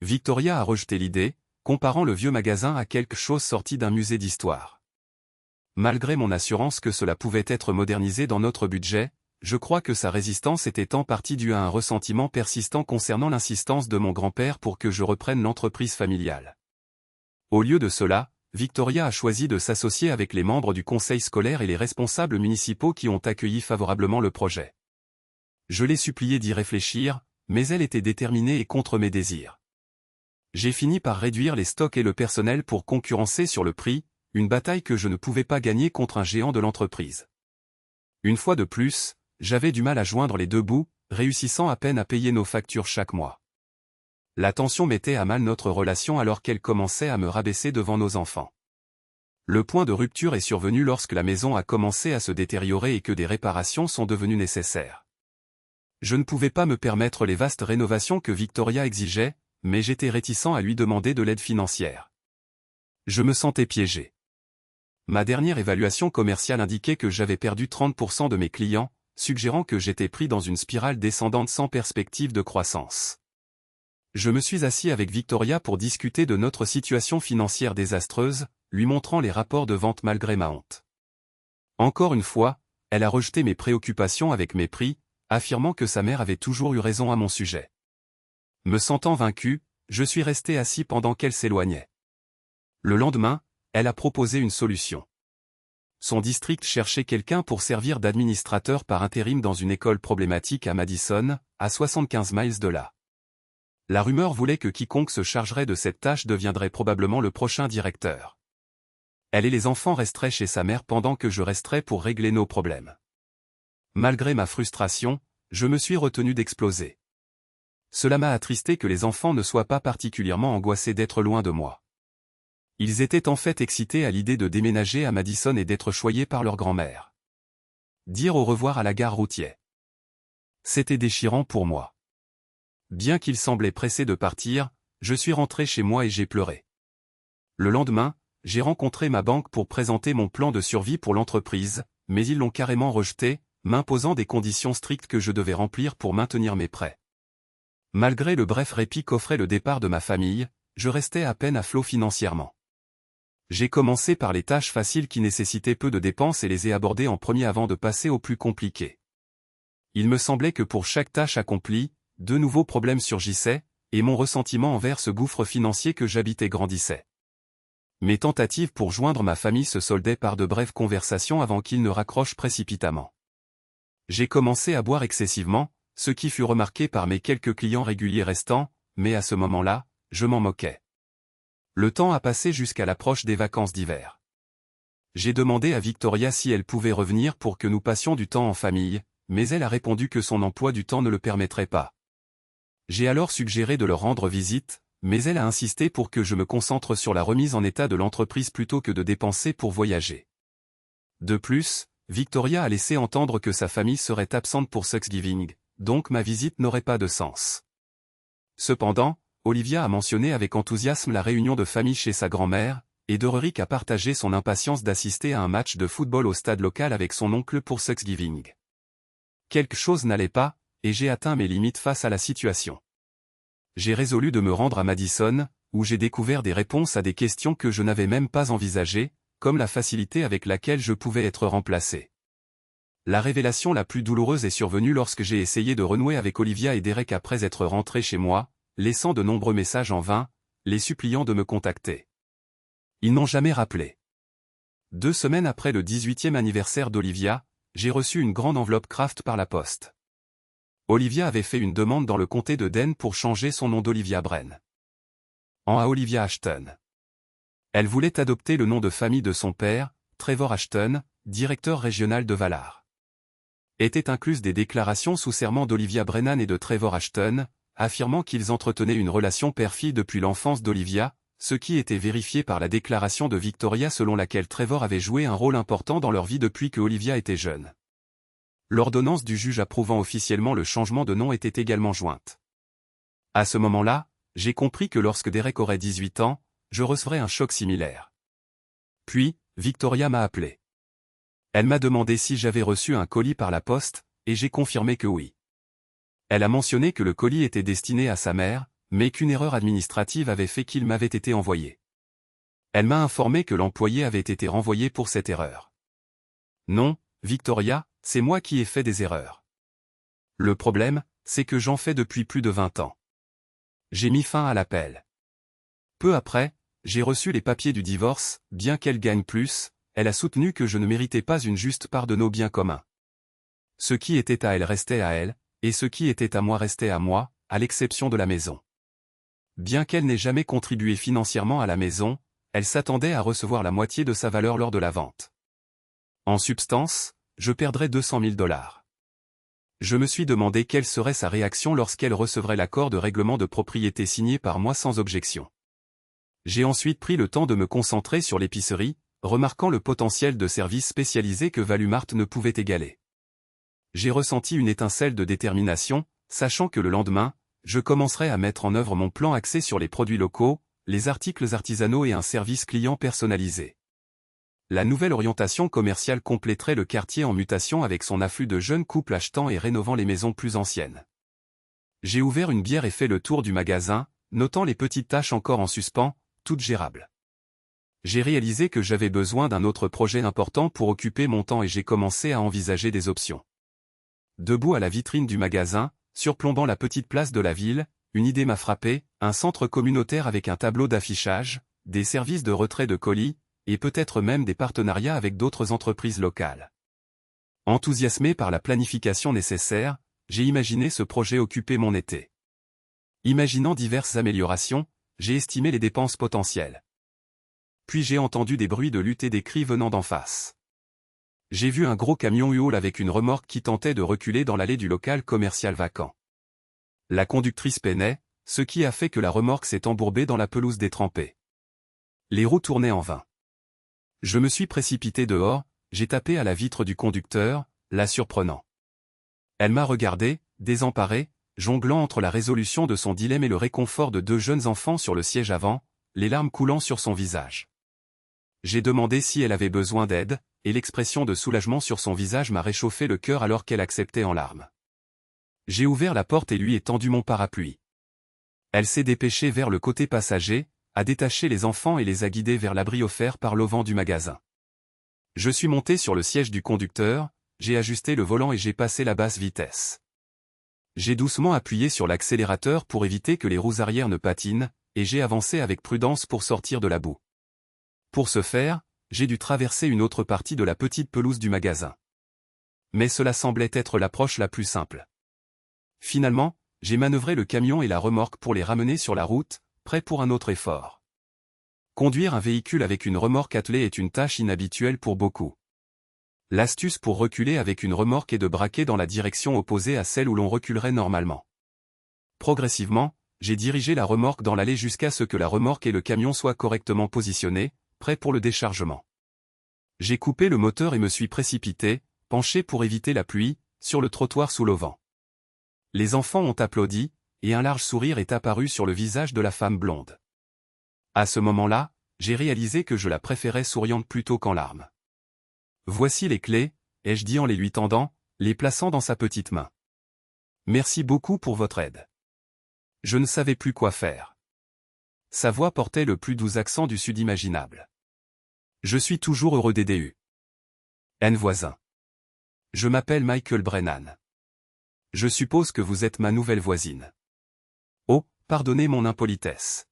Victoria a rejeté l'idée, comparant le vieux magasin à quelque chose sorti d'un musée d'histoire. Malgré mon assurance que cela pouvait être modernisé dans notre budget, je crois que sa résistance était en partie due à un ressentiment persistant concernant l'insistance de mon grand-père pour que je reprenne l'entreprise familiale. Au lieu de cela, Victoria a choisi de s'associer avec les membres du conseil scolaire et les responsables municipaux qui ont accueilli favorablement le projet. Je l'ai suppliée d'y réfléchir, mais elle était déterminée et contre mes désirs. J'ai fini par réduire les stocks et le personnel pour concurrencer sur le prix, une bataille que je ne pouvais pas gagner contre un géant de l'entreprise. Une fois de plus, j'avais du mal à joindre les deux bouts, réussissant à peine à payer nos factures chaque mois. La tension mettait à mal notre relation alors qu'elle commençait à me rabaisser devant nos enfants. Le point de rupture est survenu lorsque la maison a commencé à se détériorer et que des réparations sont devenues nécessaires. Je ne pouvais pas me permettre les vastes rénovations que Victoria exigeait, mais j'étais réticent à lui demander de l'aide financière. Je me sentais piégé. Ma dernière évaluation commerciale indiquait que j'avais perdu 30% de mes clients, suggérant que j'étais pris dans une spirale descendante sans perspective de croissance. Je me suis assis avec Victoria pour discuter de notre situation financière désastreuse, lui montrant les rapports de vente malgré ma honte. Encore une fois, elle a rejeté mes préoccupations avec mépris, affirmant que sa mère avait toujours eu raison à mon sujet. Me sentant vaincu, je suis resté assis pendant qu'elle s'éloignait. Le lendemain, elle a proposé une solution. Son district cherchait quelqu'un pour servir d'administrateur par intérim dans une école problématique à Madison, à 75 miles de là. La rumeur voulait que quiconque se chargerait de cette tâche deviendrait probablement le prochain directeur. Elle et les enfants resteraient chez sa mère pendant que je resterais pour régler nos problèmes. Malgré ma frustration, je me suis retenu d'exploser. Cela m'a attristé que les enfants ne soient pas particulièrement angoissés d'être loin de moi. Ils étaient en fait excités à l'idée de déménager à Madison et d'être choyés par leur grand-mère. Dire au revoir à la gare routière. C'était déchirant pour moi. Bien qu'ils semblaient pressés de partir, je suis rentré chez moi et j'ai pleuré. Le lendemain, j'ai rencontré ma banque pour présenter mon plan de survie pour l'entreprise, mais ils l'ont carrément rejeté, m'imposant des conditions strictes que je devais remplir pour maintenir mes prêts. Malgré le bref répit qu'offrait le départ de ma famille, je restais à peine à flot financièrement. J'ai commencé par les tâches faciles qui nécessitaient peu de dépenses et les ai abordées en premier avant de passer aux plus compliquées. Il me semblait que pour chaque tâche accomplie, de nouveaux problèmes surgissaient, et mon ressentiment envers ce gouffre financier que j'habitais grandissait. Mes tentatives pour joindre ma famille se soldaient par de brèves conversations avant qu'ils ne raccrochent précipitamment. J'ai commencé à boire excessivement, ce qui fut remarqué par mes quelques clients réguliers restants, mais à ce moment-là, je m'en moquais. Le temps a passé jusqu'à l'approche des vacances d'hiver. J'ai demandé à Victoria si elle pouvait revenir pour que nous passions du temps en famille, mais elle a répondu que son emploi du temps ne le permettrait pas. J'ai alors suggéré de leur rendre visite, mais elle a insisté pour que je me concentre sur la remise en état de l'entreprise plutôt que de dépenser pour voyager. De plus, Victoria a laissé entendre que sa famille serait absente pour Thanksgiving, donc ma visite n'aurait pas de sens. Cependant, Olivia a mentionné avec enthousiasme la réunion de famille chez sa grand-mère, et Doreric a partagé son impatience d'assister à un match de football au stade local avec son oncle pour Thanksgiving. Quelque chose n'allait pas, et j'ai atteint mes limites face à la situation. J'ai résolu de me rendre à Madison, où j'ai découvert des réponses à des questions que je n'avais même pas envisagées, comme la facilité avec laquelle je pouvais être remplacé. La révélation la plus douloureuse est survenue lorsque j'ai essayé de renouer avec Olivia et Derek après être rentré chez moi, laissant de nombreux messages en vain, les suppliant de me contacter. Ils n'ont jamais rappelé. 2 semaines après le 18e anniversaire d'Olivia, j'ai reçu une grande enveloppe Kraft par la poste. Olivia avait fait une demande dans le comté de Den pour changer son nom d'Olivia Bren à Olivia Ashton. Elle voulait adopter le nom de famille de son père, Trevor Ashton, directeur régional de Valar. Étaient incluses des déclarations sous serment d'Olivia Brennan et de Trevor Ashton, affirmant qu'ils entretenaient une relation père-fille depuis l'enfance d'Olivia, ce qui était vérifié par la déclaration de Victoria selon laquelle Trevor avait joué un rôle important dans leur vie depuis que Olivia était jeune. L'ordonnance du juge approuvant officiellement le changement de nom était également jointe. À ce moment-là, j'ai compris que lorsque Derek aurait 18 ans, je recevrais un choc similaire. Puis, Victoria m'a appelé. Elle m'a demandé si j'avais reçu un colis par la poste, et j'ai confirmé que oui. Elle a mentionné que le colis était destiné à sa mère, mais qu'une erreur administrative avait fait qu'il m'avait été envoyé. Elle m'a informé que l'employé avait été renvoyé pour cette erreur. Non, Victoria, c'est moi qui ai fait des erreurs. Le problème, c'est que j'en fais depuis plus de 20 ans. J'ai mis fin à l'appel. Peu après, j'ai reçu les papiers du divorce, bien qu'elle gagne plus, elle a soutenu que je ne méritais pas une juste part de nos biens communs. Ce qui était à elle restait à elle, et ce qui était à moi restait à moi, à l'exception de la maison. Bien qu'elle n'ait jamais contribué financièrement à la maison, elle s'attendait à recevoir la moitié de sa valeur lors de la vente. En substance, je perdrais 200 000 $. Je me suis demandé quelle serait sa réaction lorsqu'elle recevrait l'accord de règlement de propriété signé par moi sans objection. J'ai ensuite pris le temps de me concentrer sur l'épicerie, remarquant le potentiel de services spécialisés que Valumart ne pouvait égaler. J'ai ressenti une étincelle de détermination, sachant que le lendemain, je commencerai à mettre en œuvre mon plan axé sur les produits locaux, les articles artisanaux et un service client personnalisé. La nouvelle orientation commerciale compléterait le quartier en mutation avec son afflux de jeunes couples achetant et rénovant les maisons plus anciennes. J'ai ouvert une bière et fait le tour du magasin, notant les petites tâches encore en suspens, toutes gérables. J'ai réalisé que j'avais besoin d'un autre projet important pour occuper mon temps et j'ai commencé à envisager des options. Debout à la vitrine du magasin, surplombant la petite place de la ville, une idée m'a frappé, un centre communautaire avec un tableau d'affichage, des services de retrait de colis, et peut-être même des partenariats avec d'autres entreprises locales. Enthousiasmé par la planification nécessaire, j'ai imaginé ce projet occuper mon été. Imaginant diverses améliorations, j'ai estimé les dépenses potentielles. Puis j'ai entendu des bruits de lutte et des cris venant d'en face. J'ai vu un gros camion U-Haul avec une remorque qui tentait de reculer dans l'allée du local commercial vacant. La conductrice peinait, ce qui a fait que la remorque s'est embourbée dans la pelouse détrempée. Les roues tournaient en vain. Je me suis précipité dehors, j'ai tapé à la vitre du conducteur, la surprenant. Elle m'a regardé, désemparée, jonglant entre la résolution de son dilemme et le réconfort de 2 jeunes enfants sur le siège avant, les larmes coulant sur son visage. J'ai demandé si elle avait besoin d'aide, et l'expression de soulagement sur son visage m'a réchauffé le cœur alors qu'elle acceptait en larmes. J'ai ouvert la porte et lui ai tendu mon parapluie. Elle s'est dépêchée vers le côté passager, a détaché les enfants et les a guidés vers l'abri offert par l'auvent du magasin. Je suis monté sur le siège du conducteur, j'ai ajusté le volant et j'ai passé la basse vitesse. J'ai doucement appuyé sur l'accélérateur pour éviter que les roues arrière ne patinent, et j'ai avancé avec prudence pour sortir de la boue. Pour ce faire, j'ai dû traverser une autre partie de la petite pelouse du magasin. Mais cela semblait être l'approche la plus simple. Finalement, j'ai manœuvré le camion et la remorque pour les ramener sur la route, prêts pour un autre effort. Conduire un véhicule avec une remorque attelée est une tâche inhabituelle pour beaucoup. L'astuce pour reculer avec une remorque est de braquer dans la direction opposée à celle où l'on reculerait normalement. Progressivement, j'ai dirigé la remorque dans l'allée jusqu'à ce que la remorque et le camion soient correctement positionnés, prêts pour le déchargement. J'ai coupé le moteur et me suis précipité, penché pour éviter la pluie, sur le trottoir sous l'auvent. Les enfants ont applaudi, et un large sourire est apparu sur le visage de la femme blonde. À ce moment-là, j'ai réalisé que je la préférais souriante plutôt qu'en larmes. Voici les clés, ai-je dit en les lui tendant, les plaçant dans sa petite main. Merci beaucoup pour votre aide. Je ne savais plus quoi faire. Sa voix portait le plus doux accent du sud imaginable. Je suis toujours heureux d'aider. N voisin. Je m'appelle Michael Brennan. Je suppose que vous êtes ma nouvelle voisine. Oh, pardonnez mon impolitesse.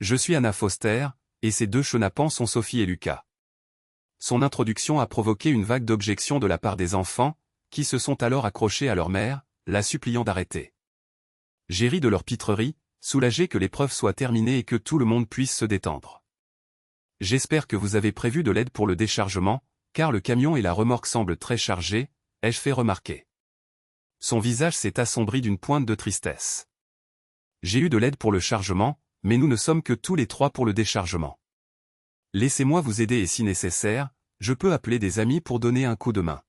Je suis Anna Foster, et ces 2 chenapans sont Sophie et Lucas. Son introduction a provoqué une vague d'objections de la part des enfants, qui se sont alors accrochés à leur mère, la suppliant d'arrêter. J'ai ri de leur pitrerie, soulagé que l'épreuve soit terminée et que tout le monde puisse se détendre. J'espère que vous avez prévu de l'aide pour le déchargement, car le camion et la remorque semblent très chargés, ai-je fait remarquer. Son visage s'est assombri d'une pointe de tristesse. J'ai eu de l'aide pour le chargement, mais nous ne sommes que tous les 3 pour le déchargement. Laissez-moi vous aider et si nécessaire, je peux appeler des amis pour donner un coup de main.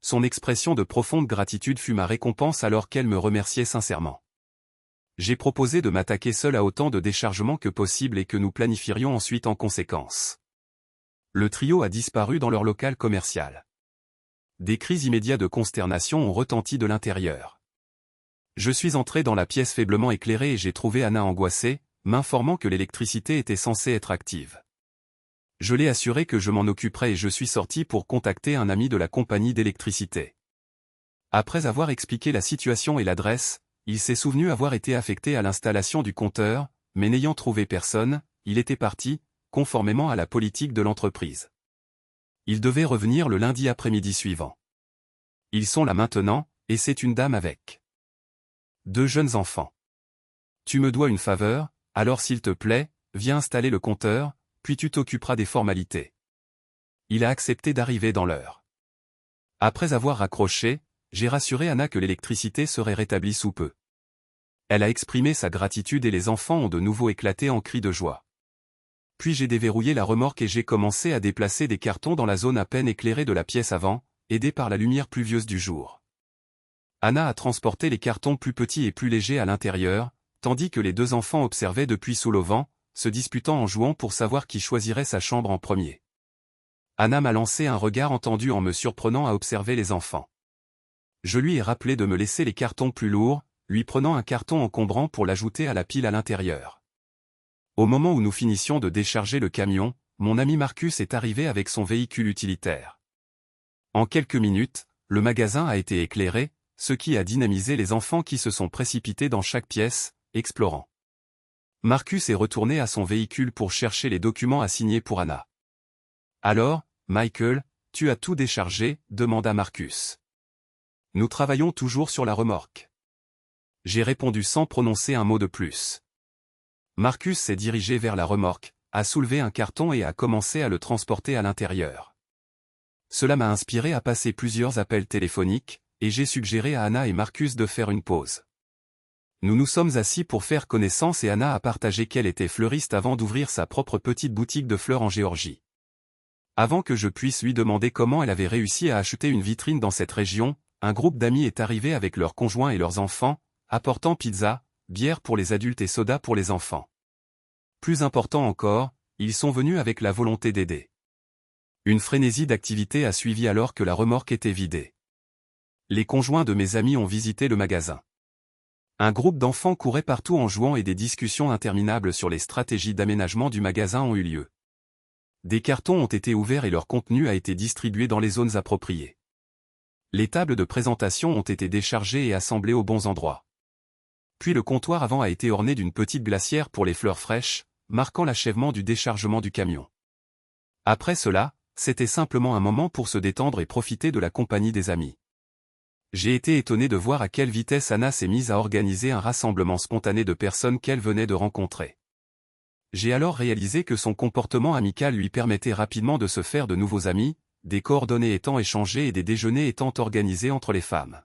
Son expression de profonde gratitude fut ma récompense alors qu'elle me remerciait sincèrement. J'ai proposé de m'attaquer seul à autant de déchargements que possible et que nous planifierions ensuite en conséquence. Le trio a disparu dans leur local commercial. Des cris immédiats de consternation ont retenti de l'intérieur. Je suis entré dans la pièce faiblement éclairée et j'ai trouvé Anna angoissée, m'informant que l'électricité était censée être active. Je l'ai assuré que je m'en occuperais et je suis sorti pour contacter un ami de la compagnie d'électricité. Après avoir expliqué la situation et l'adresse, il s'est souvenu avoir été affecté à l'installation du compteur, mais n'ayant trouvé personne, il était parti, conformément à la politique de l'entreprise. Il devait revenir le lundi après-midi suivant. Ils sont là maintenant, et c'est une dame avec 2 jeunes enfants. Tu me dois une faveur, alors s'il te plaît, viens installer le compteur, puis tu t'occuperas des formalités. Il a accepté d'arriver dans l'heure. Après avoir raccroché, j'ai rassuré Anna que l'électricité serait rétablie sous peu. Elle a exprimé sa gratitude et les enfants ont de nouveau éclaté en cris de joie. Puis j'ai déverrouillé la remorque et j'ai commencé à déplacer des cartons dans la zone à peine éclairée de la pièce avant, aidé par la lumière pluvieuse du jour. Anna a transporté les cartons plus petits et plus légers à l'intérieur, tandis que les 2 enfants observaient depuis sous l'auvent, se disputant en jouant pour savoir qui choisirait sa chambre en premier. Anna m'a lancé un regard entendu en me surprenant à observer les enfants. Je lui ai rappelé de me laisser les cartons plus lourds, lui prenant un carton encombrant pour l'ajouter à la pile à l'intérieur. Au moment où nous finissions de décharger le camion, mon ami Marcus est arrivé avec son véhicule utilitaire. En quelques minutes, le magasin a été éclairé, ce qui a dynamisé les enfants qui se sont précipités dans chaque pièce, explorant. Marcus est retourné à son véhicule pour chercher les documents à signer pour Anna. Alors, Michael, tu as tout déchargé, demanda Marcus. Nous travaillons toujours sur la remorque. J'ai répondu sans prononcer un mot de plus. Marcus s'est dirigé vers la remorque, a soulevé un carton et a commencé à le transporter à l'intérieur. Cela m'a inspiré à passer plusieurs appels téléphoniques, et j'ai suggéré à Anna et Marcus de faire une pause. Nous nous sommes assis pour faire connaissance et Anna a partagé qu'elle était fleuriste avant d'ouvrir sa propre petite boutique de fleurs en Géorgie. Avant que je puisse lui demander comment elle avait réussi à acheter une vitrine dans cette région, un groupe d'amis est arrivé avec leurs conjoints et leurs enfants, apportant pizza, bière pour les adultes et soda pour les enfants. Plus important encore, ils sont venus avec la volonté d'aider. Une frénésie d'activité a suivi alors que la remorque était vidée. Les conjoints de mes amis ont visité le magasin. Un groupe d'enfants courait partout en jouant et des discussions interminables sur les stratégies d'aménagement du magasin ont eu lieu. Des cartons ont été ouverts et leur contenu a été distribué dans les zones appropriées. Les tables de présentation ont été déchargées et assemblées aux bons endroits. Puis le comptoir avant a été orné d'une petite glacière pour les fleurs fraîches, marquant l'achèvement du déchargement du camion. Après cela, c'était simplement un moment pour se détendre et profiter de la compagnie des amis. J'ai été étonné de voir à quelle vitesse Anna s'est mise à organiser un rassemblement spontané de personnes qu'elle venait de rencontrer. J'ai alors réalisé que son comportement amical lui permettait rapidement de se faire de nouveaux amis, des coordonnées étant échangées et des déjeuners étant organisés entre les femmes.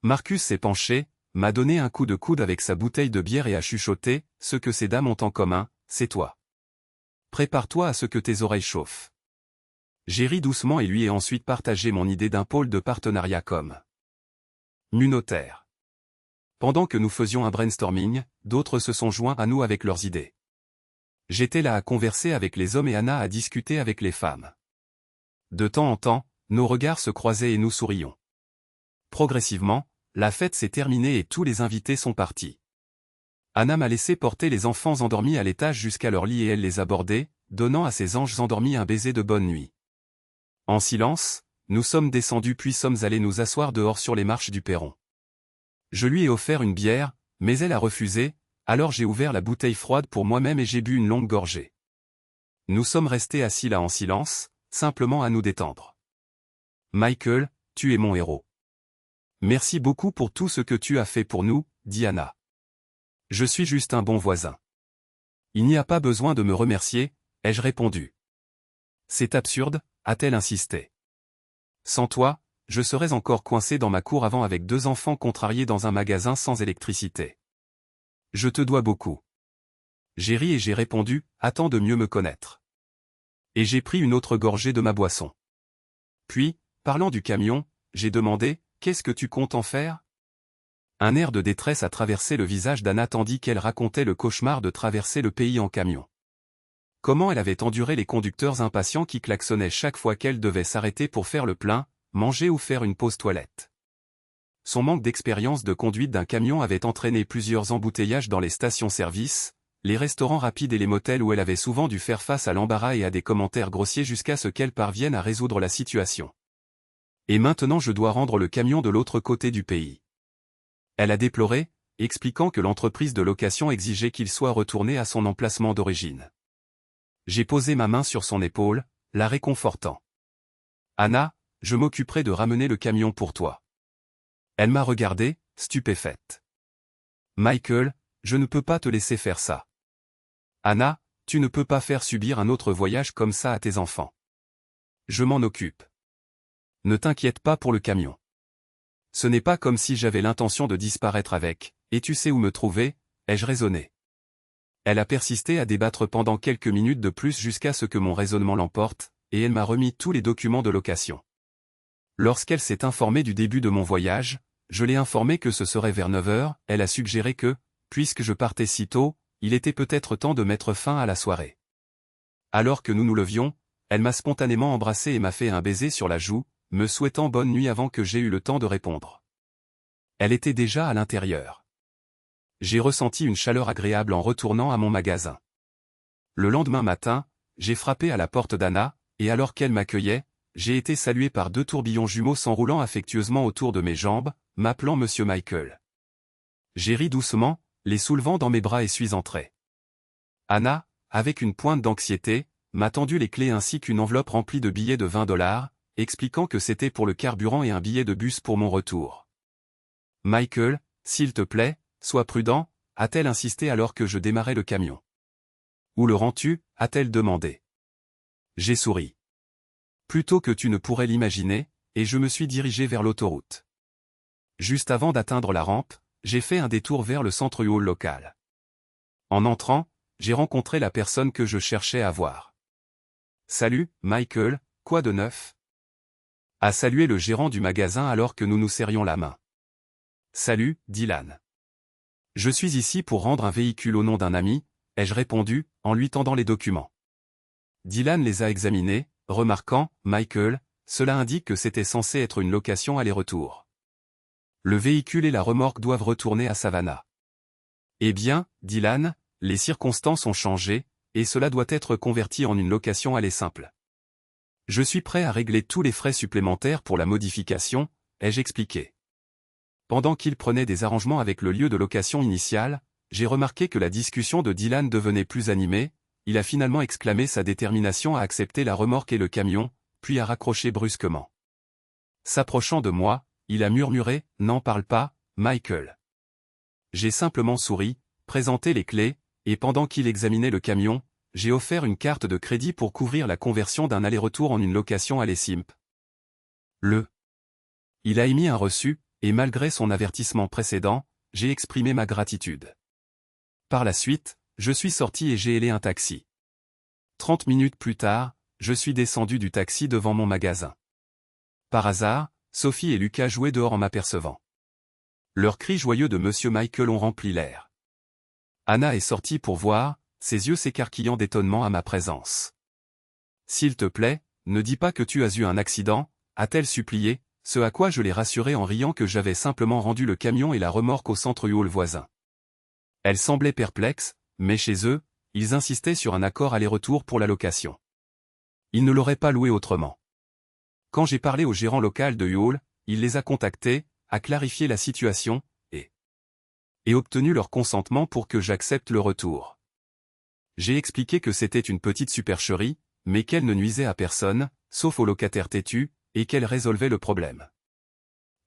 Marcus s'est penché, m'a donné un coup de coude avec sa bouteille de bière et a chuchoté, « Ce que ces dames ont en commun, c'est toi. Prépare-toi à ce que tes oreilles chauffent. » J'ai ri doucement et lui ai ensuite partagé mon idée d'un pôle de partenariat communautaire. Pendant que nous faisions un brainstorming, d'autres se sont joints à nous avec leurs idées. J'étais là à converser avec les hommes et Anna à discuter avec les femmes. De temps en temps, nos regards se croisaient et nous sourions. Progressivement, la fête s'est terminée et tous les invités sont partis. Anna m'a laissé porter les enfants endormis à l'étage jusqu'à leur lit et elle les a bordés, donnant à ses anges endormis un baiser de bonne nuit. En silence, nous sommes descendus puis sommes allés nous asseoir dehors sur les marches du perron. Je lui ai offert une bière, mais elle a refusé, alors j'ai ouvert la bouteille froide pour moi-même et j'ai bu une longue gorgée. Nous sommes restés assis là en silence, simplement à nous détendre. Michael, tu es mon héros. Merci beaucoup pour tout ce que tu as fait pour nous, dit Anna. Je suis juste un bon voisin. Il n'y a pas besoin de me remercier, ai-je répondu. C'est absurde, a-t-elle insisté. Sans toi, je serais encore coincé dans ma cour avant avec 2 enfants contrariés dans un magasin sans électricité. Je te dois beaucoup. J'ai ri et j'ai répondu, attends de mieux me connaître. Et j'ai pris une autre gorgée de ma boisson. Puis, parlant du camion, j'ai demandé, qu'est-ce que tu comptes en faire? Un air de détresse a traversé le visage d'Anna tandis qu'elle racontait le cauchemar de traverser le pays en camion. Comment elle avait enduré les conducteurs impatients qui klaxonnaient chaque fois qu'elle devait s'arrêter pour faire le plein, manger ou faire une pause toilette. Son manque d'expérience de conduite d'un camion avait entraîné plusieurs embouteillages dans les stations-service, les restaurants rapides et les motels où elle avait souvent dû faire face à l'embarras et à des commentaires grossiers jusqu'à ce qu'elle parvienne à résoudre la situation. Et maintenant je dois rendre le camion de l'autre côté du pays. Elle a déploré, expliquant que l'entreprise de location exigeait qu'il soit retourné à son emplacement d'origine. J'ai posé ma main sur son épaule, la réconfortant. Anna, je m'occuperai de ramener le camion pour toi. Elle m'a regardé, stupéfaite. Michael, je ne peux pas te laisser faire ça. Anna, tu ne peux pas faire subir un autre voyage comme ça à tes enfants. Je m'en occupe. Ne t'inquiète pas pour le camion. Ce n'est pas comme si j'avais l'intention de disparaître avec, et tu sais où me trouver, ai-je raisonné. Elle a persisté à débattre pendant quelques minutes de plus jusqu'à ce que mon raisonnement l'emporte, et elle m'a remis tous les documents de location. Lorsqu'elle s'est informée du début de mon voyage, je l'ai informée que ce serait vers 9 heures, elle a suggéré que, puisque je partais si tôt, il était peut-être temps de mettre fin à la soirée. Alors que nous nous levions, elle m'a spontanément embrassé et m'a fait un baiser sur la joue, me souhaitant bonne nuit avant que j'aie eu le temps de répondre. Elle était déjà à l'intérieur. J'ai ressenti une chaleur agréable en retournant à mon magasin. Le lendemain matin, j'ai frappé à la porte d'Anna, et alors qu'elle m'accueillait, j'ai été salué par 2 tourbillons jumeaux s'enroulant affectueusement autour de mes jambes, m'appelant Monsieur Michael. J'ai ri doucement, les soulevant dans mes bras et suis entré. Anna, avec une pointe d'anxiété, m'a tendu les clés ainsi qu'une enveloppe remplie de billets de $20, expliquant que c'était pour le carburant et un billet de bus pour mon retour. Michael, S'il te plaît, sois prudent, a-t-elle insisté alors que je démarrais le camion. Où le rends-tu, a-t-elle demandé. J'ai souri. Plutôt que tu ne pourrais l'imaginer, et je me suis dirigé vers l'autoroute. Juste avant d'atteindre la rampe, j'ai fait un détour vers le centre hall local. En entrant, j'ai rencontré la personne que je cherchais à voir. Salut, Michael, quoi de neuf? A salué le gérant du magasin alors que nous nous serrions la main. Salut, Dylan. Je suis ici pour rendre un véhicule au nom d'un ami, ai-je répondu, en lui tendant les documents. Dylan les a examinés, remarquant, Michael, cela indique que c'était censé être une location aller-retour. Le véhicule et la remorque doivent retourner à Savannah. Eh bien, Dylan, les circonstances ont changé, et cela doit être converti en une location aller simple. Je suis prêt à régler tous les frais supplémentaires pour la modification, ai-je expliqué. Pendant qu'il prenait des arrangements avec le lieu de location initial, j'ai remarqué que la discussion de Dylan devenait plus animée, il a finalement exclamé sa détermination à accepter la remorque et le camion, puis a raccroché brusquement. S'approchant de moi, il a murmuré, « N'en parle pas, Michael. » J'ai simplement souri, présenté les clés, et pendant qu'il examinait le camion, j'ai offert une carte de crédit pour couvrir la conversion d'un aller-retour en une location aller simple. Il a émis un reçu, et malgré son avertissement précédent, j'ai exprimé ma gratitude. Par la suite, je suis sorti et j'ai hélé un taxi. 30 minutes plus tard, je suis descendu du taxi devant mon magasin. Par hasard, Sophie et Lucas jouaient dehors en m'apercevant. Leurs cris joyeux de Monsieur Michael ont rempli l'air. Anna est sortie pour voir, ses yeux s'écarquillant d'étonnement à ma présence. « S'il te plaît, ne dis pas que tu as eu un accident, a-t-elle supplié, ce à quoi je l'ai rassuré en riant que j'avais simplement rendu le camion et la remorque au centre hall voisin. Elle semblait perplexe, mais chez eux, ils insistaient sur un accord aller-retour pour la location. Ils ne l'auraient pas loué autrement. Quand j'ai parlé au gérant local de U-Haul, il les a contactés, a clarifié la situation, et obtenu leur consentement pour que j'accepte le retour. J'ai expliqué que c'était une petite supercherie, mais qu'elle ne nuisait à personne, sauf aux locataires têtus, et qu'elle résolvait le problème.